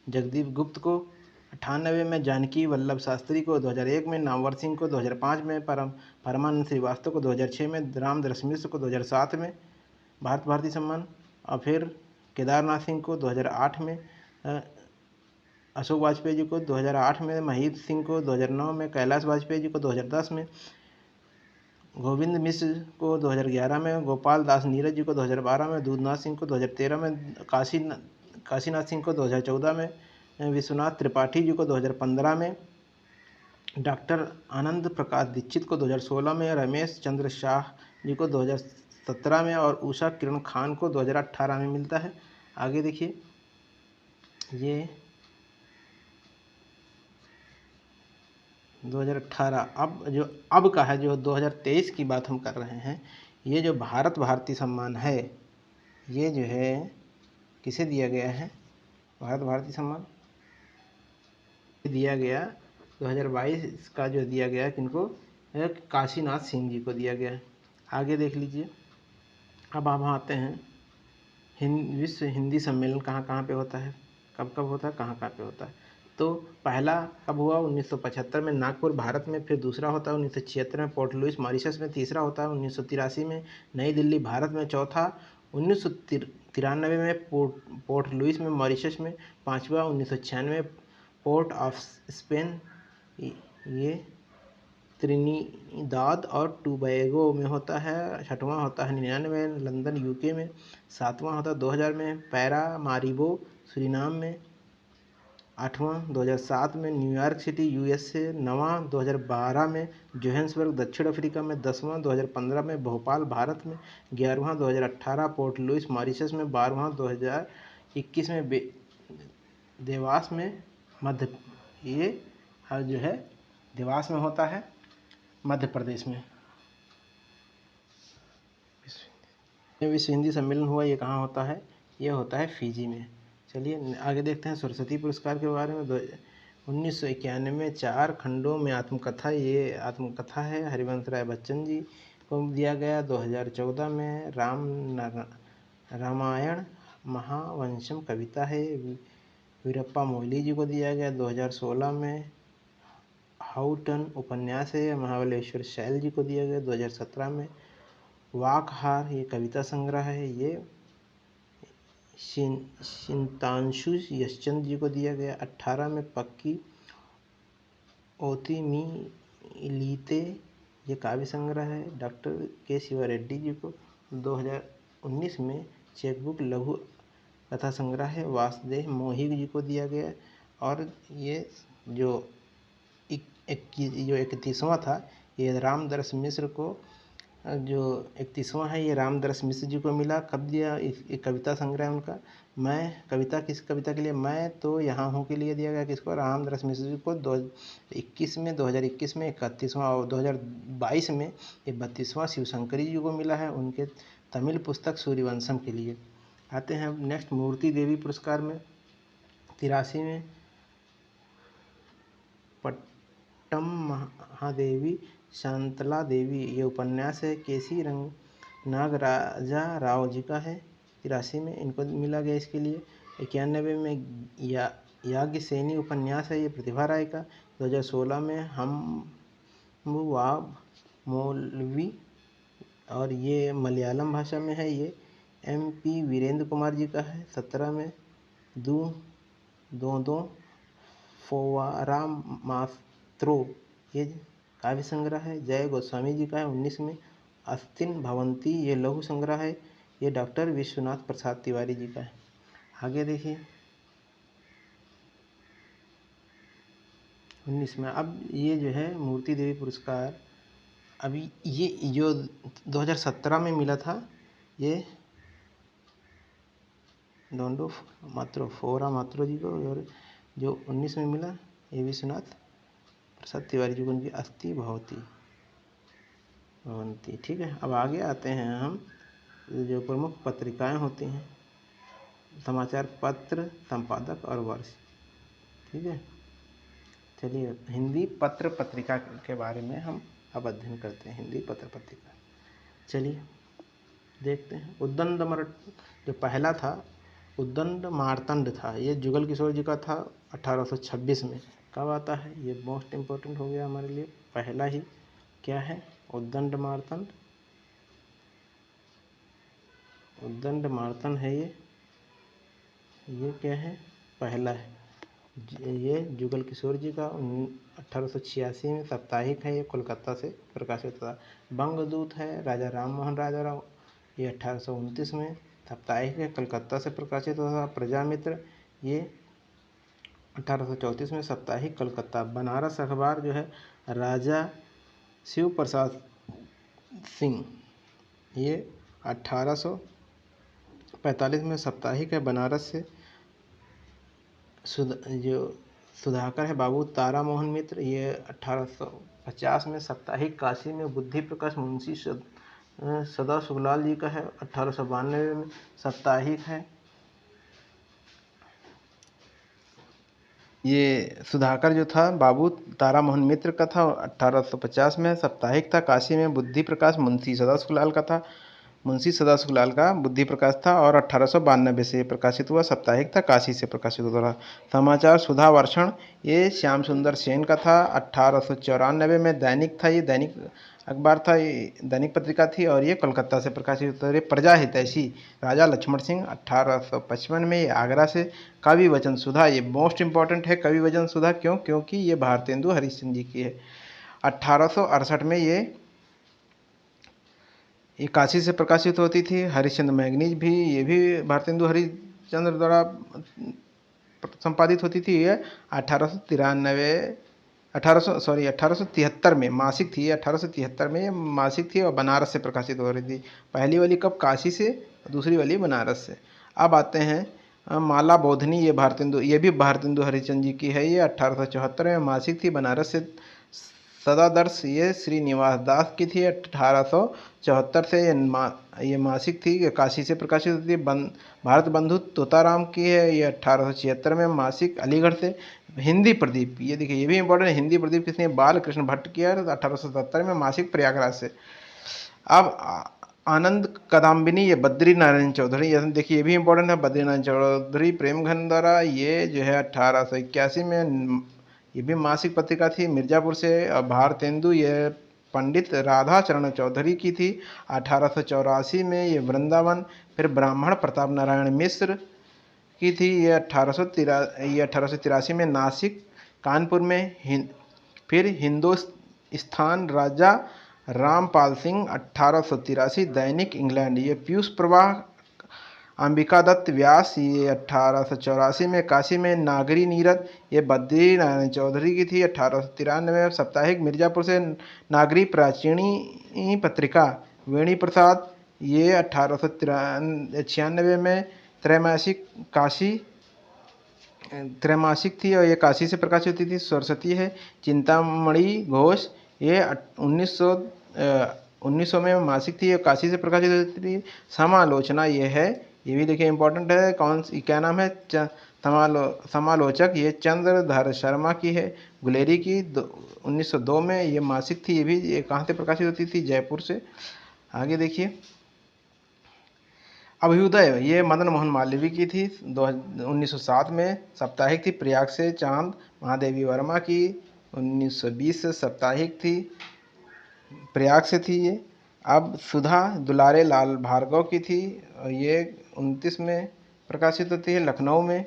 जगदीप गुप्त को। 98 में जानकी वल्लभ शास्त्री को। 2001 में नामवर सिंह को। 2005 में परमानंद श्रीवास्तव को। 2006 में रामदर्श मिश्र को। 2007 में भारत भारती सम्मान। और फिर केदारनाथ सिंह को 2008 में, अशोक वाजपेयी जी को 2008 में, महीप सिंह को 2009 में, कैलाश वाजपेयी जी को 2010 में, गोविंद मिश्र को 2011 में, गोपाल दास नीरज जी को 2012 में, दूधनाथ सिंह को 2013 में, काशीनाथ सिंह को 2014 में, विश्वनाथ त्रिपाठी जी को 2015 में, डॉक्टर आनंद प्रकाश दीक्षित को 2016 में, रमेश चंद्र शाह जी को 2017 में, और उषा किरण खान को 2018 में मिलता है। आगे देखिए, ये 2018 अब का है, जो 2023 की बात हम कर रहे हैं। ये जो भारत भारती सम्मान है, ये जो है किसे दिया गया है? भारत भारती सम्मान दिया गया 2022 का जो दिया गया किनको? काशीनाथ सिंह जी को दिया गया है। आगे देख लीजिए, अब हम आते हैं विश्व हिंदी सम्मेलन कहाँ कहाँ पे होता है, कब कब होता है, कहाँ कहाँ पे होता है। तो पहला कब हुआ 1975 में नागपुर भारत में, फिर दूसरा होता है 1976 में पोर्ट लुइस मॉरिशस में, तीसरा होता है 1983 में नई दिल्ली भारत में, चौथा 1993 में पोर्ट लुइस में मॉरिशस में, पाँचवा 1996 पोर्ट ऑफ स्पेन, ये त्रिनिदाद और टोबैगो में होता है, छठवां होता है 99 लंदन यूके में, सातवां होता है 2000 में पैरामारिबो सूरीनाम में, आठवां 2007 में न्यूयॉर्क सिटी यूएसए, नवां 2012 में जोहान्सबर्ग दक्षिण अफ्रीका में, 10वां 2015 में भोपाल भारत में, 11वां 2018 पोर्ट लुइस मॉरिशस में, 12वां 2021 में देवास में मध्य, ये जो है देवास में होता है मध्य प्रदेश में। विश्व हिंदी सम्मेलन हुआ ये कहाँ होता है, ये होता है फिजी में। चलिए आगे देखते हैं सरस्वती पुरस्कार के बारे में। 1991 में 4 खंडों में आत्मकथा, ये आत्मकथा है, हरिवंश राय बच्चन जी को दिया गया। 2014 में रामायण महावंशम कविता है, वीरप्पा मोइली जी को दिया गया। 2016 में हाउटन उपन्यास है, महाबलेश्वर शैल जी को दिया गया। 2017 में वाकहार, ये कविता संग्रह है, ये शिंतांशु यशचंद्र जी को दिया गया। 18 में पक्की ओतिमीलीते, ये काव्य संग्रह है, डॉक्टर के शिवा रेड्डी जी को। 2019 में चेकबुक लघु कथा संग्रह है, वासुदेव मोहिग जी को दिया गया। और ये जो 31वां था, ये रामदरस मिश्र को, जो 31वां है ये रामदरस मिश्र जी को मिला। कब दिया? एक कविता संग्रह है उनका। मैं कविता, किस कविता के लिए? मैं तो यहाँ हूँ के लिए दिया गया। किसको? रामदरस मिश्र जी को। 2021 में 31वां, और 2022 में ये 32वां शिवशंकरी जी को मिला है, उनके तमिल पुस्तक सूर्यवंशम के लिए। आते हैं अब नेक्स्ट मूर्ति देवी पुरस्कार में। 83 में पट्टम महादेवी शांतला देवी, ये उपन्यास है, केसी नागराजा राव जी का है। 83 में इनको मिला गया इसके लिए। 91 में याज्ञसेनी उपन्यास है, ये प्रतिभा राय का। 2016 में हमवाब मौलवी, और ये मलयालम भाषा में है, ये MP वीरेंद्र कुमार जी का है। 17 में दो फोवारा मात्रो, ये काव्य संग्रह है, जय गोस्वामी जी का है। 19 में अस्तिन भवंती, ये लघु संग्रह है, ये डॉक्टर विश्वनाथ प्रसाद तिवारी जी का है। आगे देखिए 19 में, अब ये जो है मूर्ति देवी पुरस्कार, अभी ये जो 2017 में मिला था, ये डोंडो फोरा मात्रो जी को, और जो 19 में मिला ये विश्वनाथ प्रसाद तिवारी जी को, उनकी अस्थि भवंती। ठीक है, अब आगे आते हैं हम, जो प्रमुख पत्रिकाएं होती हैं, समाचार पत्र, संपादक और वर्ष। ठीक है, चलिए हिंदी पत्र पत्रिका के बारे में हम अब अध्ययन करते हैं। हिंदी पत्र पत्रिका, चलिए देखते हैं। उद्दंड जो पहला था, उद्दंड मार्तंड था, ये जुगल किशोर जी का था, 1826 में। कब आता है? ये मोस्ट इम्पोर्टेंट हो गया हमारे लिए, पहला ही क्या है? उद्दंड मार्तंड, उद्दंड मार्तंड है ये क्या है? पहला है। ये जुगल किशोर जी का 1886 में साप्ताहिक है, ये कोलकाता से प्रकाशित हुआ। बंगदूत है, राजा राम मोहन राजा राव, ये 1829 में साप्ताहिक है, कलकत्ता से प्रकाशित हुआ। प्रजामित्र, ये 1834 में साप्ताहिक, कलकत्ता। बनारस अखबार जो है, राजा शिव प्रसाद सिंह, ये 1845 में साप्ताहिक है, बनारस से। जो सुधाकर है बाबू तारा मोहन मित्र, ये 1850 में साप्ताहिक, काशी में। बुद्धि प्रकाश मुंशी सदा सुखलाल जी का है, 1892 में साप्ताहिक है। ये सुधाकर जो था बाबू तारा मोहन मित्र का था, 1850 में साप्ताहिक था, काशी में। बुद्धि प्रकाश मुंशी सदा सुखलाल का था, मुंशी सदाशिवलाल का बुद्धि प्रकाश था और 1892 से ये प्रकाशित हुआ। साप्ताहिक था, काशी से प्रकाशित हुआ था। समाचार सुधा वर्षण ये श्याम सुंदर सेन का था। 1894 में दैनिक था, ये दैनिक अखबार था, ये दैनिक पत्रिका थी और ये कोलकाता से प्रकाशित होता है। प्रजा हितैषी राजा लक्ष्मण सिंह 1855 में, ये आगरा से। कवि वचन सुधा ये मोस्ट इंपॉर्टेंट है। कवि वचन सुधा क्यों? क्योंकि ये भारतेंदु हरिश्चंद्र जी की है। 1868 में ये काशी से प्रकाशित होती थी। हरिश्चंद्र मैगनीज भी, ये भी भारतेंदु हरिश्चंद्र द्वारा संपादित होती थी। ये 1873 में मासिक थी। 1873 में ये मासिक थी और बनारस से प्रकाशित हो रही थी। पहली वाली कब? काशी से, दूसरी वाली बनारस से। अब आते हैं माला बोधनी, ये भी भारतेंदु हरिश्चंद्र जी की है। ये 1874 में मासिक थी, बनारस से। सदादर्श ये श्रीनिवास दास की थी। 1874 से ये मासिक थी, ये काशी से प्रकाशित होती है। भारत बंधु तोताराम की है। ये 1876 में मासिक, अलीगढ़ से। हिंदी प्रदीप, ये देखिए ये भी इंपॉर्टेंट है। हिंदी प्रदीप किसने? बाल कृष्ण भट्ट की है। 1877 में मासिक, प्रयागराज से। अब आनंद कदम्बिनी, ये बद्री नारायण चौधरी, ये देखिए ये भी इंपॉर्टेंट है। बद्री नारायण चौधरी प्रेमघन द्वारा, ये जो है 1881 में, ये भी मासिक पत्रिका थी, मिर्जापुर से। भारतेंदु ये पंडित राधा चरण चौधरी की थी। 1884 में ये वृंदावन। फिर ब्राह्मण प्रताप नारायण मिश्र की थी। ये 1883 में नासिक। कानपुर में फिर हिंदुस्तान राजा रामपाल सिंह 1883, दैनिक इंग्लैंड। ये पीयूष प्रवाह अंबिका दत्त व्यास, ये 1884 में। काशी में नागरी नीरद, ये बद्री नारायण चौधरी की थी। 1893 में साप्ताहिक, मिर्जापुर से। नागरी प्राचीनी पत्रिका वेणी प्रसाद, ये 1896 में। त्रैमासिक काशी त्रैमासिक थी और ये काशी से प्रकाशित होती थी। सरस्वती है। चिंतामणि घोष, ये 1900 में मासिक थी, ये काशी से प्रकाशित होती थी। समालोचना ये है, ये भी देखिए इंपॉर्टेंट है। कौन सी, क्या नाम है? समालोचक, ये चंद्रधर शर्मा की है, गुलेरी की। 1902 में ये मासिक थी। ये कहाँ से प्रकाशित होती थी? जयपुर से। आगे देखिए, अभ्युदय ये मदन मोहन मालवीय की थी। 1907 में साप्ताहिक थी, प्रयाग से। चांद महादेवी वर्मा की 1920 से साप्ताहिक थी, प्रयाग से थी ये। अब सुधा दुलारे लाल भार्गव की थी, ये 29 में प्रकाशित होती है, लखनऊ में।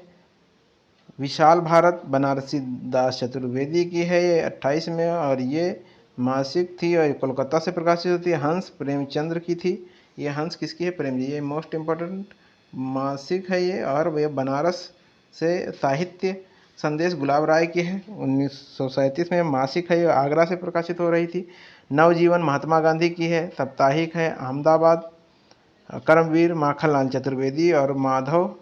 विशाल भारत बनारसी दास चतुर्वेदी की है, ये 28 में और ये मासिक थी और कोलकाता से प्रकाशित होती है। हंस प्रेमचंद्र की थी, ये हंस किसकी है? प्रेम जी। ये मोस्ट इम्पोर्टेंट मासिक है ये, और ये बनारस से। साहित्य संदेश गुलाब राय की है, 1937 में मासिक है, ये आगरा से प्रकाशित हो रही थी। नवजीवन महात्मा गांधी की है, साप्ताहिक है, अहमदाबाद। कर्मवीर माखनलाल चतुर्वेदी और माधव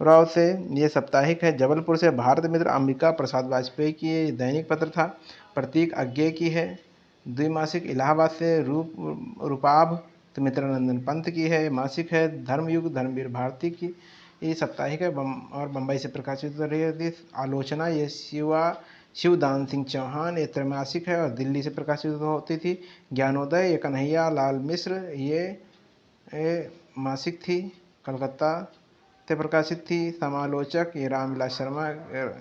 राव से, ये साप्ताहिक है। जबलपुर से भारत मित्र अंबिका प्रसाद वाजपेयी की, ये दैनिक पत्र था। प्रतीक अज्ञे की है, द्विमासिक। इलाहाबाद से रूपाभ मित्रनंदन पंत की है, मासिक है। धर्मयुग धर्मवीर भारती की, ये साप्ताहिक है और बम्बई से प्रकाशित हो रही थी। आलोचना ये शिवदान सिंह चौहान, ये त्रैमासिक है और दिल्ली से प्रकाशित होती थी। ज्ञानोदय ये कन्हैया लाल मिश्र, ये मासिक थी, कलकत्ता से प्रकाशित थी। समालोचक ये रामविलास शर्मा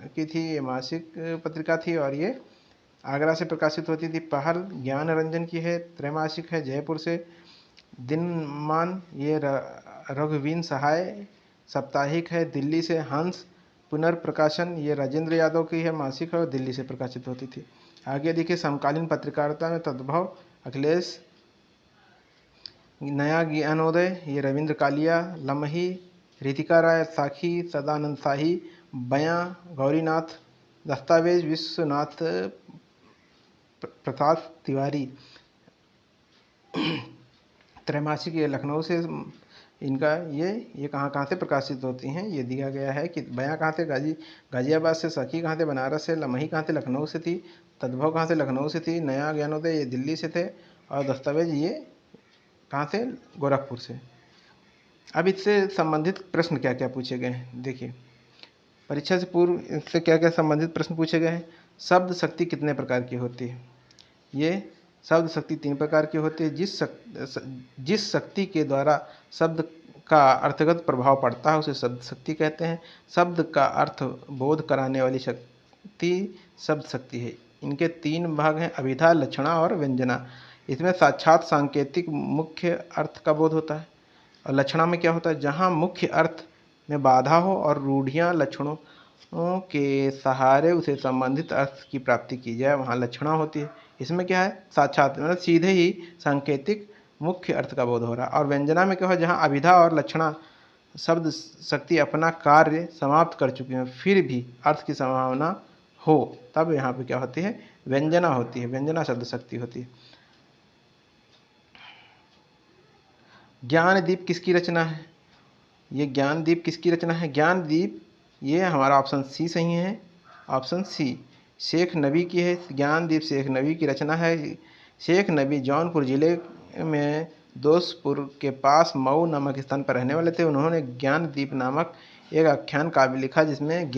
की थी, ये मासिक पत्रिका थी और ये आगरा से प्रकाशित होती थी। पहल ज्ञान रंजन की है, त्रैमासिक है, जयपुर से। दिनमान ये रघुवीन सहाय, साप्ताहिक है, दिल्ली से। हंस पुनर्प्रकाशन ये राजेंद्र यादव की है, मासिक है और दिल्ली से प्रकाशित होती थी। आगे देखिए, समकालीन पत्रकारिता में तद्भव अखिलेश। नया ज्ञानोदय ये रविंद्र कालिया। लम्ही रितिका राय साखी, सदानंद शाही। बयां गौरीनाथ। दस्तावेज विश्वनाथ प्रसाद तिवारी। त्रैमासिक ये लखनऊ से। इनका ये कहाँ से प्रकाशित होती हैं, ये दिया गया है कि बयां कहाँ से? गाजियाबाद से। सखी कहाँ से? बनारस से। लम्ही कहाँ से? लखनऊ से थी। तद्भव कहाँ से? लखनऊ से थी। नया ज्ञानोदय ये दिल्ली से थे और दस्तावेज ये कहाँ से? गोरखपुर से। अब इससे संबंधित प्रश्न क्या क्या पूछे गए हैं, देखिए। परीक्षा से पूर्व इससे क्या क्या संबंधित प्रश्न पूछे गए हैं। शब्द शक्ति कितने प्रकार की होती है? ये शब्द शक्ति 3 प्रकार की होती है। जिस शक्ति के द्वारा शब्द का अर्थगत प्रभाव पड़ता है उसे शब्द शक्ति कहते हैं। शब्द का अर्थ बोध कराने वाली शक्ति शब्द शक्ति है। इनके 3 भाग हैं, अभिधा, लक्षणा और व्यंजना। इसमें साक्षात सांकेतिक मुख्य अर्थ का बोध होता है। और लक्षणा में क्या होता है, जहाँ मुख्य अर्थ में बाधा हो और रूढ़ियाँ लक्षणों के सहारे उसे संबंधित अर्थ की प्राप्ति की जाए, वहाँ लक्षणा होती है। इसमें क्या है, साक्षात मतलब सीधे ही सांकेतिक मुख्य अर्थ का बोध हो रहा है। और व्यंजना में क्या हो, जहाँ अभिधा और लक्षणा शब्द शक्ति अपना कार्य समाप्त कर चुकी है फिर भी अर्थ की संभावना हो, तब यहाँ पे क्या होती है, व्यंजना होती है। व्यंजना शब्द शक्ति होती है। ज्ञानदीप किसकी रचना है? ये ज्ञानदीप किसकी रचना है? ज्ञानदीप ये हमारा ऑप्शन सी सही है। ऑप्शन सी शेख नबी की है। ज्ञानदीप शेख नबी की रचना है। शेख नबी जौनपुर ज़िले में दोस्तपुर के पास मऊ नामक स्थान पर रहने वाले थे। उन्होंने ज्ञानदीप नामक एक आख्यान काव्य लिखा जिसमें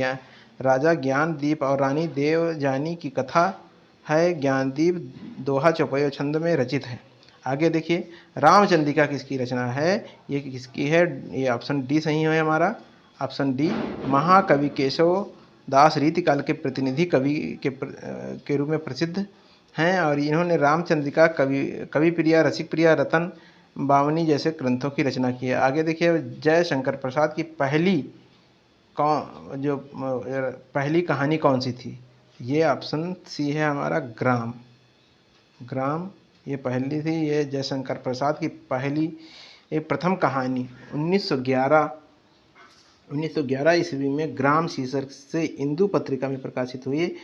राजा ज्ञानदीप और रानी देवजानी की कथा है। ज्ञानदीप दोहा चौपाई और छंद में रचित है। आगे देखिए, रामचंद्रिका किसकी रचना है? ये किसकी है? ये ऑप्शन डी सही है हमारा, ऑप्शन डी। महाकवि केशव दास रीतिकाल के प्रतिनिधि कवि के रूप में प्रसिद्ध हैं और इन्होंने रामचंद्रिका, कवि प्रिया, रसिक प्रिया, रतन बावनी जैसे ग्रंथों की रचना की है। आगे देखिए, जयशंकर प्रसाद की पहली कहानी कौन सी थी? ये ऑप्शन सी है हमारा, ग्राम। ग्राम ये पहली थी। ये जयशंकर प्रसाद की प्रथम कहानी 1911 ईस्वी में ग्राम शीर्षक से इंदु पत्रिका में प्रकाशित हुई।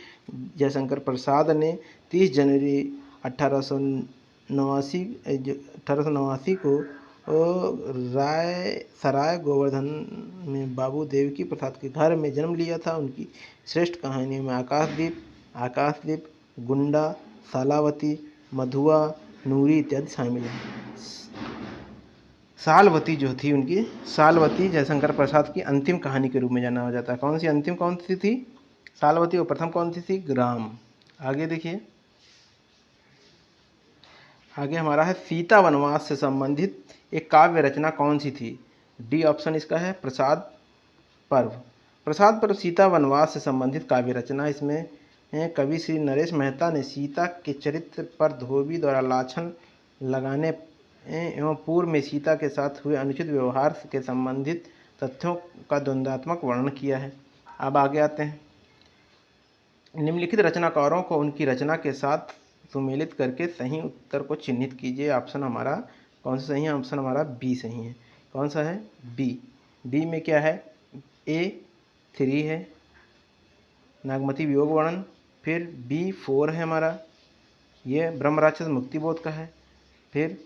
जयशंकर प्रसाद ने 30 जनवरी 1889 को सराय गोवर्धन में बाबू देवकी प्रसाद के घर में जन्म लिया था। उनकी श्रेष्ठ कहानियों में आकाशदीप, गुंडा, सालावती, मधुआ, नूरी इत्यादि शामिल हैं। सालवती जो थी उनकी, सालवती जयशंकर प्रसाद की अंतिम कहानी के रूप में जाना जाता है। कौन सी थी? सालवती। और प्रथम कौन सी थी? ग्राम। आगे देखिए, आगे हमारा है सीता वनवास से संबंधित एक काव्य रचना कौन सी थी? डी ऑप्शन इसका है, प्रसाद पर्व। सीता वनवास से संबंधित काव्य रचना। इसमें कवि श्री नरेश मेहता ने सीता के चरित्र पर धोबी द्वारा लाछन लगाने एवं पूर्व में सीता के साथ हुए अनुचित व्यवहार के संबंधित तथ्यों का द्वंद्वात्मक वर्णन किया है। अब आगे आते हैं, निम्नलिखित रचनाकारों को उनकी रचना के साथ सुमेलित करके सही उत्तर को चिन्हित कीजिए। ऑप्शन हमारा कौन सा सही है? ऑप्शन हमारा बी सही है। कौन सा है? बी में क्या है? A3 है नागमती वियोग वर्णन, फिर B4 है हमारा, ये ब्रह्म राक्षस मुक्तिबोध का है, फिर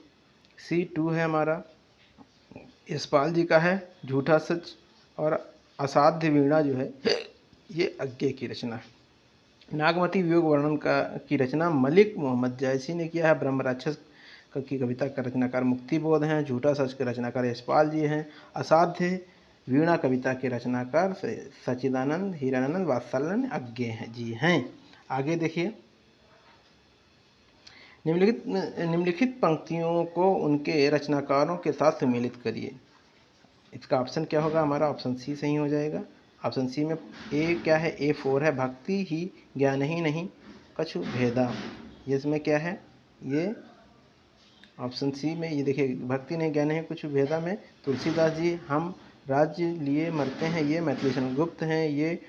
C2 है हमारा यशपाल जी का है झूठा सच, और असाध्य वीणा जो है ये अज्ञे की रचना है। नागमती वियोग वर्णन की रचना मलिक मोहम्मद जैसी ने किया है। ब्रह्म राक्षस की कविता का रचनाकार मुक्तिबोध हैं। झूठा सच के रचनाकार यशपाल जी हैं। असाध्य वीणा कविता के रचनाकार सच्चिदानंद हीरानंद वात्सल्य अज्ञे जी हैं। आगे देखिए, निम्नलिखित पंक्तियों को उनके रचनाकारों के साथ सुमेलित करिए। इसका ऑप्शन क्या होगा हमारा? ऑप्शन सी सही हो जाएगा। ऑप्शन सी में ए क्या है? A4 है, भक्ति ही ज्ञान ही नहीं कछु भेदा। ये इसमें क्या है? ये ऑप्शन सी में ये देखिए, भक्ति नहीं ज्ञान नहीं कुछ भेदा में तुलसीदास जी हम राज्य लिए मरते हैं, ये मैथिली गुप्त हैं। ये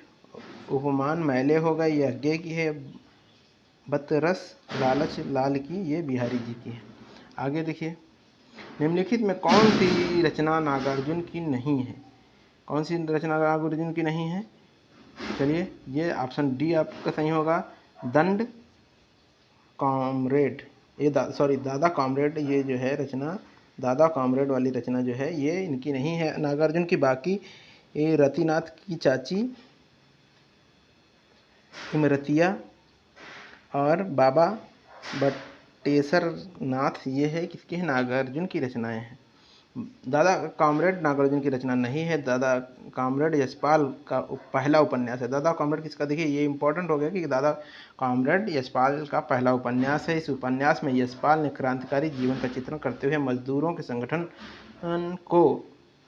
उपमान मैले हो गए, ये अज्ञे की है। बतरस लालच लाल की, ये बिहारी जी की है। आगे देखिए, निम्नलिखित में कौन सी रचना नागार्जुन की नहीं है? कौन सी रचना नागार्जुन की नहीं है? चलिए, ये ऑप्शन डी आपका सही होगा, दंड कॉमरेड। ये दादा कॉमरेड, ये जो है रचना, दादा कॉमरेड वाली रचना जो है ये इनकी नहीं है नागार्जुन की। बाकी ये रतिनाथ की चाची इमरतिया और बाबा बटेसर नाथ, ये है किसकी है? नागार्जुन की रचनाएं हैं। दादा कॉमरेड नागार्जुन की रचना नहीं है, दादा कॉमरेड यशपाल का पहला उपन्यास है। दादा कॉमरेड किसका, देखिए ये इंपॉर्टेंट हो गया कि दादा कॉमरेड यशपाल का पहला उपन्यास है। इस उपन्यास में यशपाल ने क्रांतिकारी जीवन का चित्रण करते हुए मजदूरों के संगठन को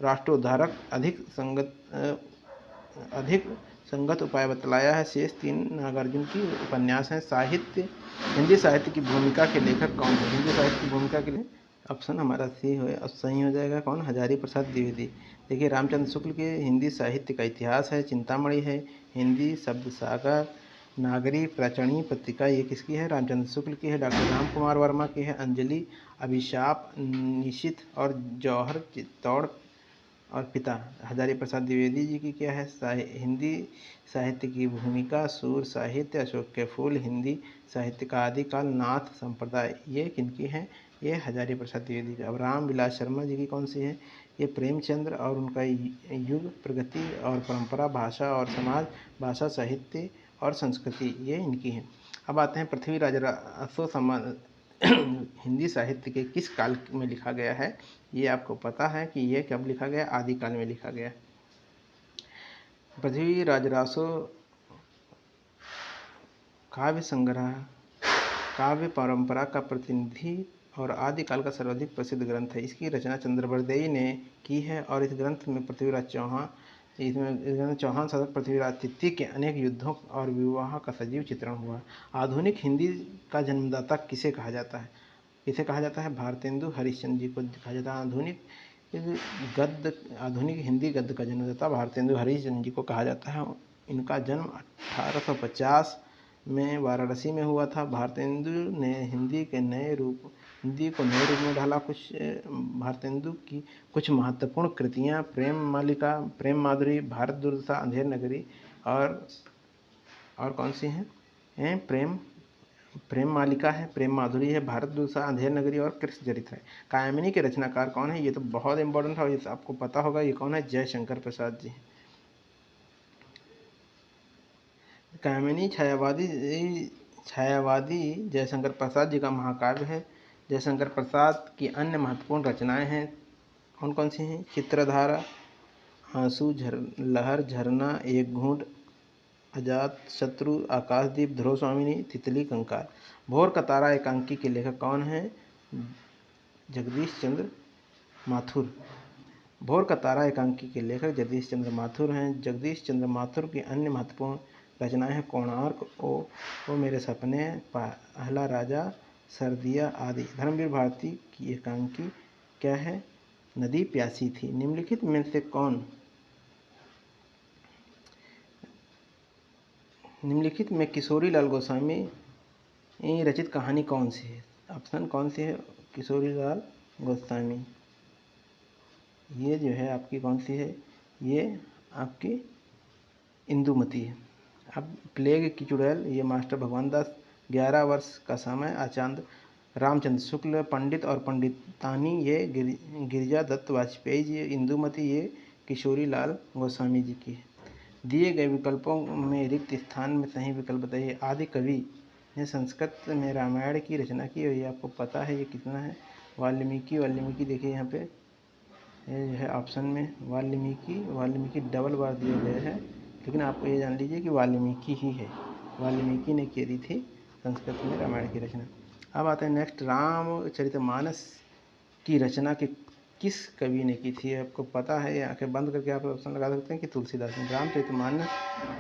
राष्ट्रोद्धारक अधिक संगत उपाय बतलाया है। शेष 3 नागार्जुन की उपन्यास हैं। हिंदी साहित्य की भूमिका के लेखक कौन है? हिंदी साहित्य की भूमिका के लिए ऑप्शन हमारा सी हो, सही हो जाएगा कौन, हजारी प्रसाद द्विवेदी। देखिए रामचंद्र शुक्ल के हिंदी साहित्य का इतिहास है, चिंतामणि है, हिंदी शब्द सागर, नागरी, प्राचीनी पत्रिका, ये किसकी है? रामचंद्र शुक्ल की है। डॉक्टर राम कुमार वर्मा की है, अंजलि, अभिशाप, निशित और जौहर चित्तौड़ और पिता हजारी प्रसाद द्विवेदी जी की क्या है? हिंदी साहित्य की भूमिका, सूर साहित्य, अशोक के फूल, हिंदी साहित्य का आदिकाल, नाथ संप्रदाय, ये किनकी है? ये हजारी प्रसाद द्विवेदी का। अब राम विलास शर्मा जी की कौन सी है? ये प्रेमचंद्र और उनका युग, प्रगति और परंपरा, भाषा और समाज, भाषा साहित्य और संस्कृति, ये इनकी है। अब आते हैं पृथ्वीराज रासो हिंदी साहित्य के किस काल में लिखा गया है? ये आपको पता है कि ये कब लिखा गया? आदिकाल में लिखा गया। पृथ्वीराज रासो काव्य संग्रह काव्य परंपरा का प्रतिनिधि और आदिकाल का सर्वाधिक प्रसिद्ध ग्रंथ है। इसकी रचना चंद्रबरदेई ने की है और इस ग्रंथ में चौहान शासक पृथ्वीराज तृतीय के अनेक युद्धों और विवाह का सजीव चित्रण हुआ। आधुनिक हिंदी का जन्मदाता किसे कहा जाता है? किसे कहा जाता है? भारतेंदु हरिश्चंद्र जी को कहा जाता है। आधुनिक हिंदी गद्य का जन्मदाता भारतेंदु हरिश्चंद्र जी को कहा जाता है। इनका जन्म 1850 में वाराणसी में हुआ था। भारतेंदु ने हिंदी को नए रूप में ढाला। भारतेंदु की कुछ महत्वपूर्ण कृतियाँ प्रेम मालिका, प्रेम माधुरी, भारत दुर्दशा, अंधेर नगरी और कौन सी हैं? प्रेम मालिका है, प्रेम माधुरी है, भारत दुर्दशा, अंधेर नगरी और कृष्ण चरित्र है। कामिनी के रचनाकार कौन है? ये तो बहुत इंपॉर्टेंट है, ये आपको पता होगा। ये कौन है? जयशंकर प्रसाद जी। कामिनी छायावादी जयशंकर प्रसाद जी का महाकाव्य है। जयशंकर प्रसाद की अन्य महत्वपूर्ण रचनाएं हैं, कौन कौन सी हैं? चित्रधारा, आंसू, लहर, झरना, एक घूंट, अजात शत्रु, आकाशदीप, ध्रुव स्वामिनी, तितली, कंकाल। भोर का तारा एकांकी के लेखक कौन है? जगदीश चंद्र माथुर। भोर का तारा एकांकी के लेखक जगदीश चंद्र माथुर हैं। जगदीश चंद्र माथुर की अन्य महत्वपूर्ण रचनाएं हैं कोणार्क, ओ मेरे सपने, पहला राजा, सर्दिया आदि। धर्मवीर भारती की एकांकी क्या है? नदी प्यासी थी। निम्नलिखित में से निम्नलिखित में किशोरी लाल गोस्वामी रचित कहानी कौन सी है? ऑप्शन कौन सी है? किशोरी लाल गोस्वामी, ये जो है आपकी कौन सी है? ये आपकी इंदुमती है। अब प्लेग की चुड़ैल, ये मास्टर भगवान दास, 11 वर्ष का समय, आचार्य रामचंद्र शुक्ल, पंडित और पंडितानी, ये गिरिजा दत्त वाजपेयी जी। इंदुमती ये किशोरी लाल गोस्वामी जी की है। दिए गए विकल्पों में रिक्त स्थान में सही विकल्प बताइए। आदि कवि ने संस्कृत में रामायण की रचना की और ये आपको पता है, ये कितना है? वाल्मीकि देखिए यहाँ पे ये जो है ऑप्शन में वाल्मीकि डबल बार दिए गए हैं, लेकिन आपको ये जान लीजिए कि वाल्मीकि ही है। वाल्मीकि ने की थी संस्कृत में रामायण की रचना। अब आते हैं नेक्स्ट, रामचरितमानस की रचना किस कवि ने की थी? आपको पता है, आंखें बंद करके आप ऑप्शन लगा सकते हैं कि तुलसीदास ने। रामचरितमानस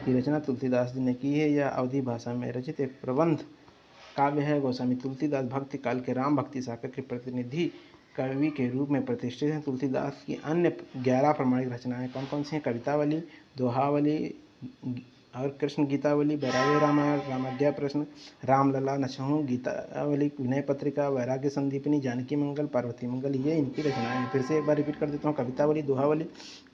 की रचना तुलसीदास जी ने की है। यह अवधी भाषा में रचित एक प्रबंध काव्य है। गोस्वामी तुलसीदास भक्ति काल के राम भक्ति सागर के प्रतिनिधि कवि के रूप में प्रतिष्ठित हैं। तुलसीदास की अन्य 11 प्रमाणिक रचनाएं कौन कौन सी हैं? कवितावली, दोहावली और कृष्ण गीतावली, वैराग्य रामायण, रामाज्ञा प्रश्न, रामलला, नछहु, गीतावली, विनय पत्रिका, वैराग्य संदीपनी, जानकी मंगल, पार्वती मंगल, ये इनकी रचनाएं हैं। फिर से एक बार रिपीट कर देता हूँ। कवितावली, दोहावली,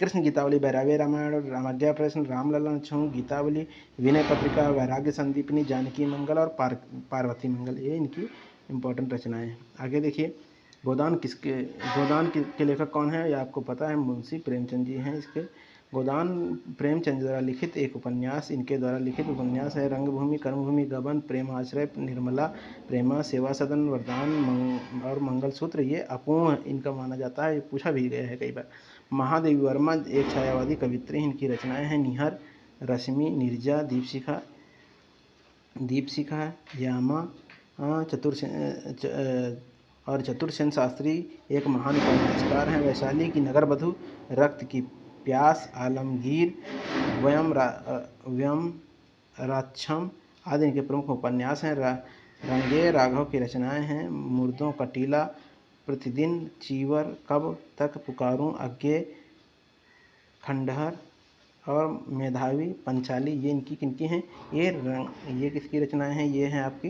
कृष्ण गीतावली, वैराग्य रामायण, रामाज्ञा प्रश्न, रामलला, नछहु, गीतावली, विनय पत्रिका, वैराग्य संदीपनी, जानकी मंगल और पार्वती मंगल, ये इनकी इंपॉर्टेंट रचनाएं हैं। आगे देखिए, गोदान के लेखक कौन है? ये आपको पता है, मुंशी प्रेमचंद जी हैं इसके। गोदान प्रेमचंद द्वारा लिखित एक उपन्यास, इनके द्वारा लिखित उपन्यास है रंगभूमि, कर्मभूमि, गबन, प्रेमाश्रय, निर्मला, प्रेमा, सेवा सदन, वरदान और मंगलसूत्र। ये अपूर्ण इनका माना जाता है, ये पूछा भी गया है कई बार। महादेवी वर्मा एक छायावादी कवित्री, इनकी रचनाएं हैं निहर, रश्मि, नीरजा, दीपशिखा, यामा, चतुरसेन शास्त्री एक महान उपन्यासकार हैं। वैशाली की नगरवधू, रक्त की प्यास, आलमगीर, व्यम राक्षम आदि इनके प्रमुख उपन्यास हैं। रंगे राघव की रचनाएं हैं मुर्दों का टीला, प्रतिदिन, चीवर, कब तक पुकारूं, अज्ञे, खंडहर और मेधावी, पंचाली। ये इनकी किनकी हैं? ये किसकी रचनाएं हैं? ये हैं आपकी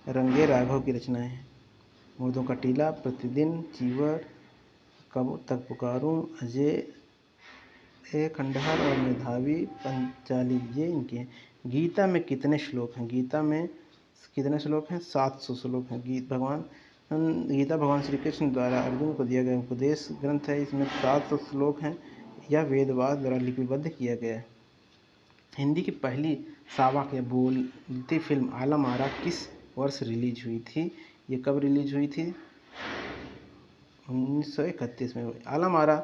रंगे राघव की रचनाएं हैं। मुर्दों का टीला, प्रतिदिन, चीवर, कब तक पुकारूं, अजय, खंडहर और मेधावी, पंचाली, ये इनके हैं। गीता में कितने श्लोक हैं? गीता में कितने श्लोक हैं? 700 श्लोक हैं। गीता भगवान श्री कृष्ण द्वारा अर्जुन को दिया गया उपदेश ग्रंथ है। इसमें 700 श्लोक हैं। यह वेदवाद द्वारा लिपिबद्ध किया गया है। हिंदी की पहली सावा या बोलती फिल्म आलम आरा किस वर्ष रिलीज हुई थी? ये कब रिलीज हुई थी? 1931 में। आलम आरा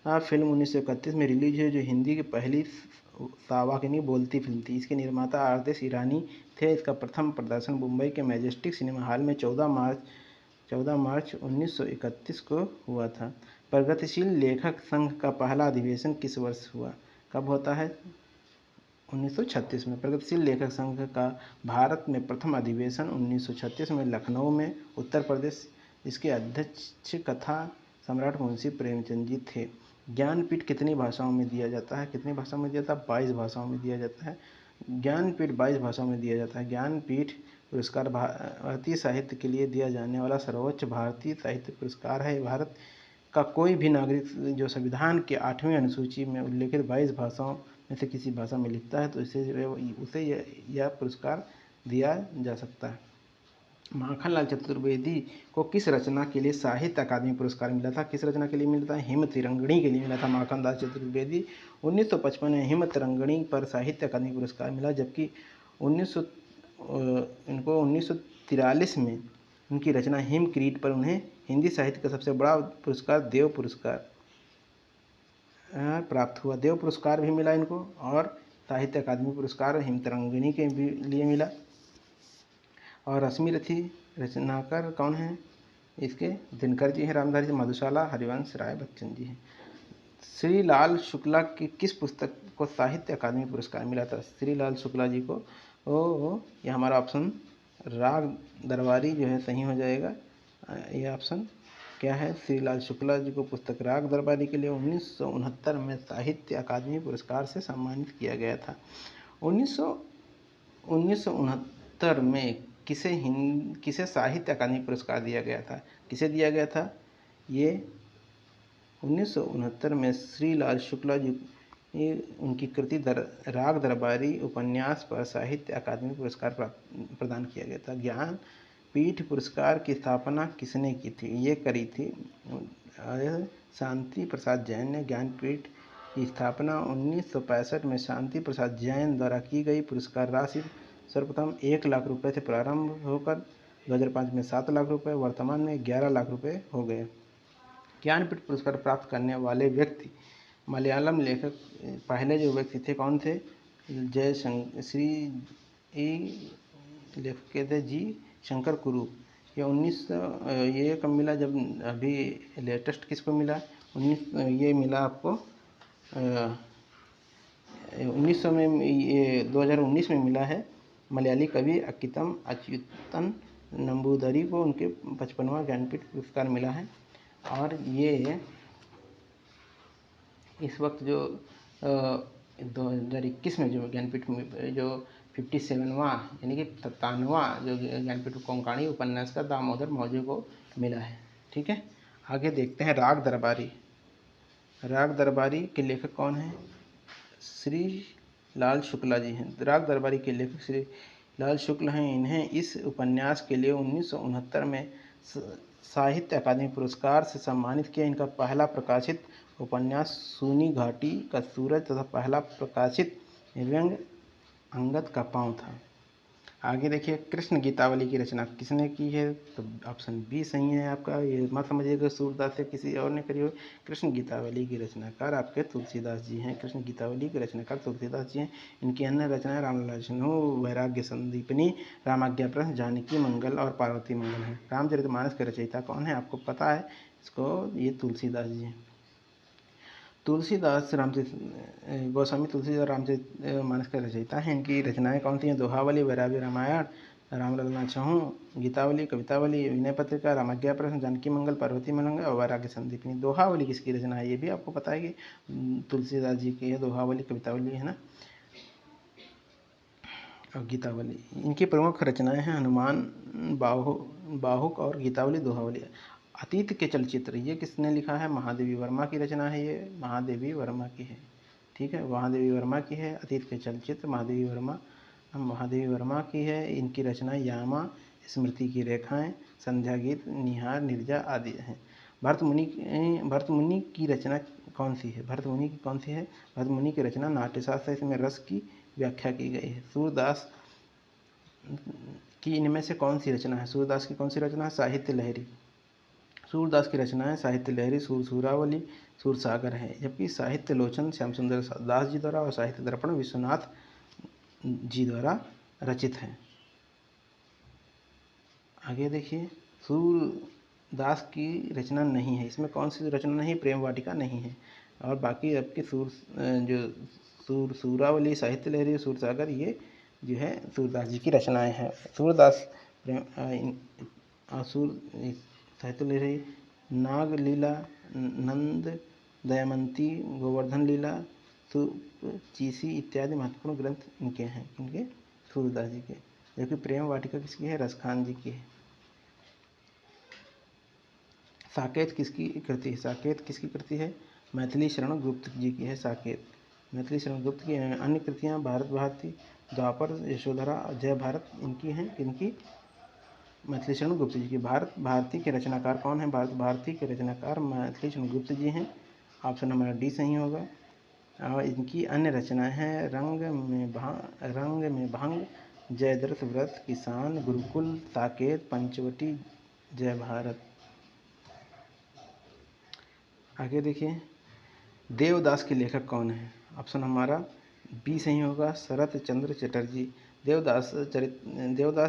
फिल्म 1931 में रिलीज हुई, जो हिंदी की पहली सावा यानी बोलती फिल्म थी। इसके निर्माता आरदेश ईरानी थे। इसका प्रथम प्रदर्शन मुंबई के मैजेस्टिक सिनेमा हॉल में 14 मार्च 1931 को हुआ था। प्रगतिशील लेखक संघ का पहला अधिवेशन किस वर्ष हुआ? कब होता है? 1936 में। प्रगतिशील लेखक संघ का भारत में प्रथम अधिवेशन 1936 में लखनऊ में, उत्तर प्रदेश। इसके अध्यक्ष कथा सम्राट मुंशी प्रेमचंद जी थे। ज्ञानपीठ कितनी भाषाओं में दिया जाता है? कितनी भाषाओं में दिया जाता है? 22 भाषाओं में दिया जाता है। ज्ञानपीठ 22 भाषाओं में दिया जाता है। ज्ञानपीठ पुरस्कार भारतीय साहित्य के लिए दिया जाने वाला सर्वोच्च भारतीय साहित्य पुरस्कार है। भारत का कोई भी नागरिक जो संविधान के 8वीं अनुसूची में उल्लेखित 22 भाषाओं में से किसी भाषा में लिखता है तो उसे यह पुरस्कार दिया जा सकता है। माखनलाल चतुर्वेदी को किस रचना के लिए साहित्य अकादमी पुरस्कार मिला था? किस रचना के लिए मिला था? हिमतिरंगिणी के लिए मिला था। माखनलाल चतुर्वेदी 1955 में हिमतिरंगिणी पर साहित्य अकादमी पुरस्कार मिला, जबकि 1943 में उनकी रचना हिमक्रीट पर उन्हें हिंदी साहित्य का सबसे बड़ा पुरस्कार देव पुरस्कार प्राप्त हुआ। देव पुरस्कार भी मिला इनको और साहित्य अकादमी पुरस्कार हिमतिरंगिणी के भी लिए मिला। और रश्मि रथी रचनाकार कौन है? इसके दिनकर जी हैं, रामधारी जी, मधुशाला, हरिवंश राय बच्चन जी हैं। श्री लाल शुक्ला की किस पुस्तक को साहित्य अकादमी पुरस्कार मिला था? श्री लाल शुक्ला जी को ये हमारा ऑप्शन राग दरबारी जो है सही हो जाएगा। ये ऑप्शन क्या है? श्रीलाल शुक्ला जी को पुस्तक राग दरबारी के लिए 1969 में साहित्य अकादमी पुरस्कार से सम्मानित किया गया था। 1969 में किसे साहित्य अकादमी पुरस्कार दिया गया था? किसे दिया गया था? ये 1969 में श्रीलाल शुक्ला जी उनकी कृति राग दरबारी उपन्यास पर साहित्य अकादमी पुरस्कार प्रदान किया गया था। ज्ञानपीठ पुरस्कार की स्थापना किसने की थी? ये करी थी शांति प्रसाद जैन ने। ज्ञानपीठ की स्थापना 1965 में शांति प्रसाद जैन द्वारा की गई। पुरस्कार राशि सर्वप्रथम 1 लाख रुपये से प्रारंभ होकर 2005 में 7 लाख रुपये, वर्तमान में 11 लाख रुपये हो गए। ज्ञानपीठ पुरस्कार प्राप्त करने वाले व्यक्ति मलयालम लेखक पहले जो व्यक्ति थे कौन थे? लेखक थे जी शंकर कुरूप। ये कब मिला? जब अभी लेटेस्ट किसको मिला? ये मिला आपको 1900 में, ये 2019 में मिला है। मलयाली कवि अक्कितम अच्युतन नंबूदरी को उनके 55वां ज्ञानपीठ पुरस्कार मिला है। और ये इस वक्त जो 2021 में जो ज्ञानपीठ जो 57वां यानी कि 57वां जो ज्ञानपीठ कोंकणी उपन्यासकार दामोदर मौर्य को मिला है। ठीक है, आगे देखते हैं राग दरबारी। राग दरबारी के लेखक कौन हैं? श्री लाल शुक्ला जी हैं। राग दरबारी के लेखक श्री लाल शुक्ल हैं। इन्हें इस उपन्यास के लिए 1969 में साहित्य अकादमी पुरस्कार से सम्मानित किया। इनका पहला प्रकाशित उपन्यास सूनी घाटी का सूरज तथा पहला प्रकाशित व्यंग्य अंगद का पाँव था। आगे देखिए, कृष्ण गीतावली की रचना किसने की है? तो ऑप्शन बी सही है आपका। ये मत समझिएगा सूरदास या किसी और ने करी हो। कृष्ण गीतावली की रचनाकार आपके तुलसीदास जी हैं। कृष्ण गीतावली के रचनाकार तुलसीदास जी हैं। इनकी अन्य रचनाएं रामलला सिन्धु, वैराग्य संदीपनी, रामाज्ञा प्रश्न, जानकी मंगल और पार्वती मंगल हैं। रामचरितमानस के रचयिता कौन है? आपको पता है इसको, ये तुलसीदास जी हैं। तुलसीदास गोस्वामी तुलसीदास रामचरित मानस के रचयिता हैं। इनकी रचनाएं कौन सी हैं? दोहावली, वैराग्य रामायण, रामलला छहु, गीतावली, कवितावली, विनय पत्रिका, रामाज्ञा प्रश्न, जानकी मंगल, पार्वती मंगल और वैराग्य संदीपनी। दोहावली किसकी रचना है? ये भी आपको पता है कि तुलसीदास जी की है दोहावली, कवितावली, है ना, और गीतावली। इनकी प्रमुख रचनाएं हैं हनुमान, बाहुक और गीतावली, दोहावली। अतीत के चलचित्र, ये किसने लिखा है? महादेवी वर्मा की रचना है। ये महादेवी वर्मा की है, ठीक है, महादेवी वर्मा की है। अतीत के चलचित्र महादेवी वर्मा की है। इनकी रचना यामा, स्मृति की रेखाएं, संध्या गीत, निहार, निर्जा आदि हैं। भरत मुनि की रचना कौन सी है? भरत मुनि की कौन सी है? भरत मुनि की रचना नाट्यशास्त्र, इसमें रस की व्याख्या की गई है। सूरदास की इनमें से कौन सी रचना है? सूरदास की कौन सी रचना है? साहित्य लहरी। सूरदास की रचनाएं साहित्य लहरी, सूरावली, सूरसागर है। जबकि साहित्य लोचन श्याम सुंदर दास जी द्वारा और साहित्य दर्पण विश्वनाथ जी द्वारा रचित है। आगे देखिए, सूरदास की रचना नहीं है। इसमें कौन सी रचना नहीं? प्रेम वाटिका नहीं है। और बाकी आपकी सूरावली, साहित्य लहरी, सूरसागर, ये जो है सूरदास जी की रचनाएं हैं। सूरदास साहित्य लहरी, नाग लीला, नंद दमयंती, गोवर्धन लीला, चीसी इत्यादि महत्वपूर्ण ग्रंथ इनके हैं। इनके सूरदास जी के। जबकि प्रेम वाटिका किसकी है? रसखान जी की है। साकेत किसकी कृति है? साकेत किसकी कृति है? मैथिली शरण गुप्त जी की है साकेत। मैथिली शरण गुप्त की अन्य कृतियाँ भारत भारती, द्वापर, यशोधरा, जय भारत, इनकी हैं। किनकी? मैथिली शरण गुप्त जी की। भारत भारती के रचनाकार कौन है? भारत भारती के रचनाकार मैथिली शरण गुप्त जी हैं। ऑप्शन हमारा डी सही होगा। और इनकी अन्य रचनाएं हैं रंग में भंग, जयद्रथ व्रत, किसान, गुरुकुल, साकेत, पंचवटी, जय भारत। आगे देखिए, देवदास के लेखक कौन है? ऑप्शन हमारा बी सही होगा, शरत चंद्र चटर्जी। देवदास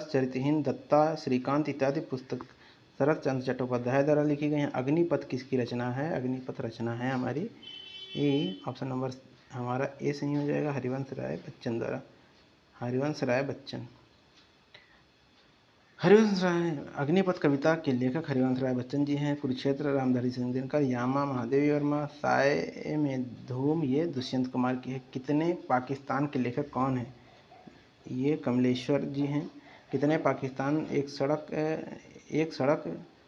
चरितहीन, दत्ता, श्रीकांत इत्यादि पुस्तक शरत चंद्र चट्टोपाध्याय द्वारा लिखी गई हैं। अग्निपथ किसकी रचना है? अग्निपथ रचना है हमारी ए, ऑप्शन नंबर हमारा ए सही हो जाएगा, हरिवंश राय बच्चन द्वारा। हरिवंश राय बच्चन। हरिवंश राय अग्निपथ कविता के लेखक हरिवंश राय बच्चन जी हैं। कुरुक्षेत्र रामधारी सिंह दिनकर, यामा महादेवी वर्मा, साय में धूम, ये दुष्यंत कुमार की है। कितने पाकिस्तान के लेखक कौन हैं? ये कमलेश्वर जी हैं। कितने पाकिस्तान, एक सड़क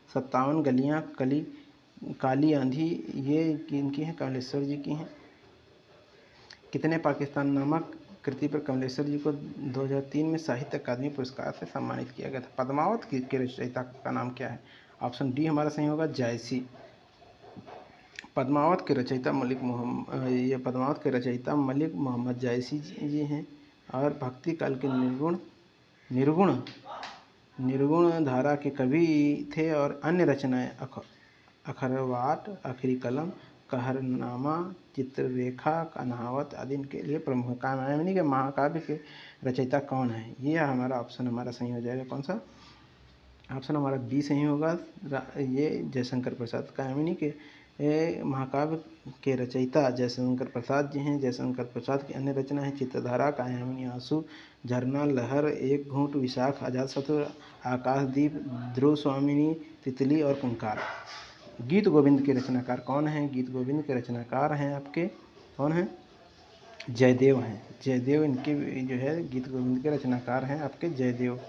57 गलियां, काली आंधी, ये इनकी हैं, कमलेश्वर जी की हैं। कितने पाकिस्तान नामक कृति पर कमलेश्वर जी को 2003 में साहित्य अकादमी पुरस्कार से सम्मानित किया गया था। पद्मावत के रचयिता का नाम क्या है? ऑप्शन डी हमारा सही होगा, जायसी। पद्मावत के रचयिता मलिक मोहम्मद जायसी जी हैं। और भक्ति काल के निर्गुण धारा के कवि थे। और अन्य रचनाएं अखरवाट, आखिरी कलम, कहरनामा, चित्ररेखा, कन्हावत आदि इनके लिए प्रमुख है। कात्यायनी के महाकाव्य के रचयिता कौन है? ये हमारा ऑप्शन हमारा सही हो जाएगा। कौन सा? ऑप्शन हमारा बी सही होगा, ये जयशंकर प्रसाद। कात्यायनी के महाकाव्य के रचयिता जयशंकर प्रसाद जी हैं। जयशंकर प्रसाद की अन्य रचना है चित्रधारा, कात्यायनी, आंसू, झरना, लहर, एक घूंट, विशाख, अजातशत्रु, आकाशदीप, ध्रुव स्वामिनी, तितली और कुंकार। गीत गोविंद के रचनाकार कौन हैं? गीत गोविंद के रचनाकार हैं आपके कौन हैं? जयदेव हैं। जयदेव इनके जो है गीत गोविंद के रचनाकार हैं आपके जयदेव,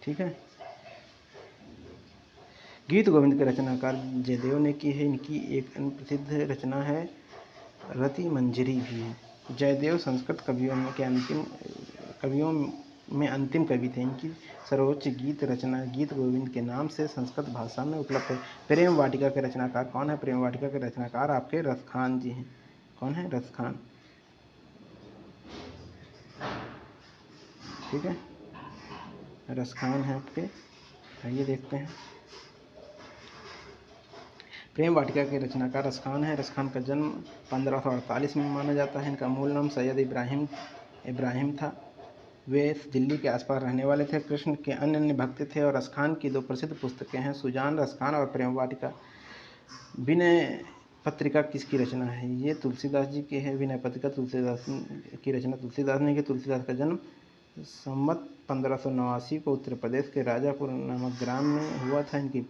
ठीक है। गीत गोविंद के रचनाकार जयदेव ने की है। इनकी एक अन्य प्रसिद्ध रचना है रति मंजरी भी है। जयदेव संस्कृत कवियों में अंतिम कवि थे। इनकी सर्वोच्च गीत रचना गीत गोविंद के नाम से संस्कृत भाषा में उपलब्ध है। प्रेम वाटिका के रचनाकार कौन है? प्रेम वाटिका के रचनाकार आपके रसखान जी हैं। कौन है? रसखान। ठीक है, रसखान है आपके। आइए देखते हैं। प्रेम वाटिका के रचनाकार रसखान है। रसखान का जन्म 1548 में माना जाता है। इनका मूल नाम सैयद इब्राहिम था। वे दिल्ली के आसपास रहने वाले थे। कृष्ण के अन्य भक्त थे और रसखान की 2 प्रसिद्ध पुस्तकें हैं, सुजान रसखान और प्रेम वाटिका। विनय पत्रिका किसकी रचना है? ये तुलसीदास जी की है। विनय पत्रिका तुलसीदास की रचना तुलसीदास ने की। तुलसीदास का जन्म संवत 1589 को उत्तर प्रदेश के राजापुर नामक ग्राम में हुआ था। इनके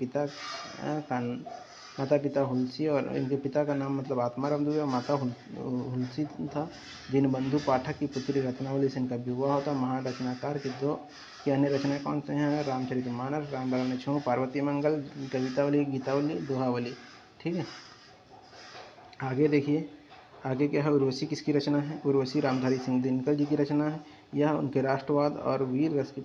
माता पिता हुलसी और इनके पिता का नाम मतलब आत्माराम दुबे और माता हुलसी था। दीनबंधु पाठक की पुत्री रत्नावली से इनका विवाह होता। महान रचनाकार की अन्य रचनाएं कौन से हैं? रामचरितमानस, रामबाण छू, पार्वती मंगल, कवितावली, गीतावली, दोहावली। ठीक है, आगे देखिए। आगे क्या है? उर्वशी किसकी रचना है? उर्वशी रामधारी सिंह दिनकर जी की रचना है। यह उनके राष्ट्रवाद और वीर रस की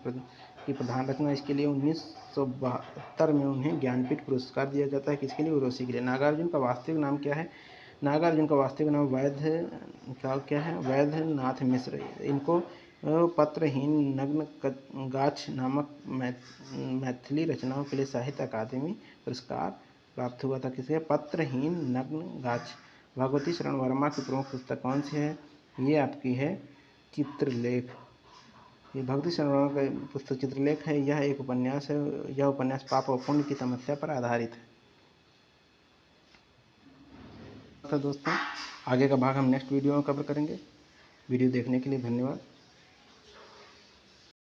प्रधान रचना। इसके लिए 1972 में उन्हें ज्ञानपीठ पुरस्कार दिया जाता है। किसके लिए? उर्वशी के लिए। नागार्जुन का वास्तविक नाम क्या है? नागार्जुन का वास्तविक नाम वैद्यनाथ मिश्र। इनको पत्रहीन नग्न गाछ नामक मैथिली रचनाओं के लिए साहित्य अकादमी पुरस्कार प्राप्त हुआ था। किसे? पत्रहीन नग्न गाछ। भगवती शरण वर्मा की प्रमुख पुस्तक कौन सी है? ये आपकी है चित्रलेख। ये भगवती शरण वर्मा की पुस्तक चित्रलेख है। यह एक उपन्यास है। यह उपन्यास पाप और पुण्य की समस्या पर आधारित है। तो दोस्तों, आगे का भाग हम नेक्स्ट वीडियो में कवर करेंगे। वीडियो देखने के लिए धन्यवाद।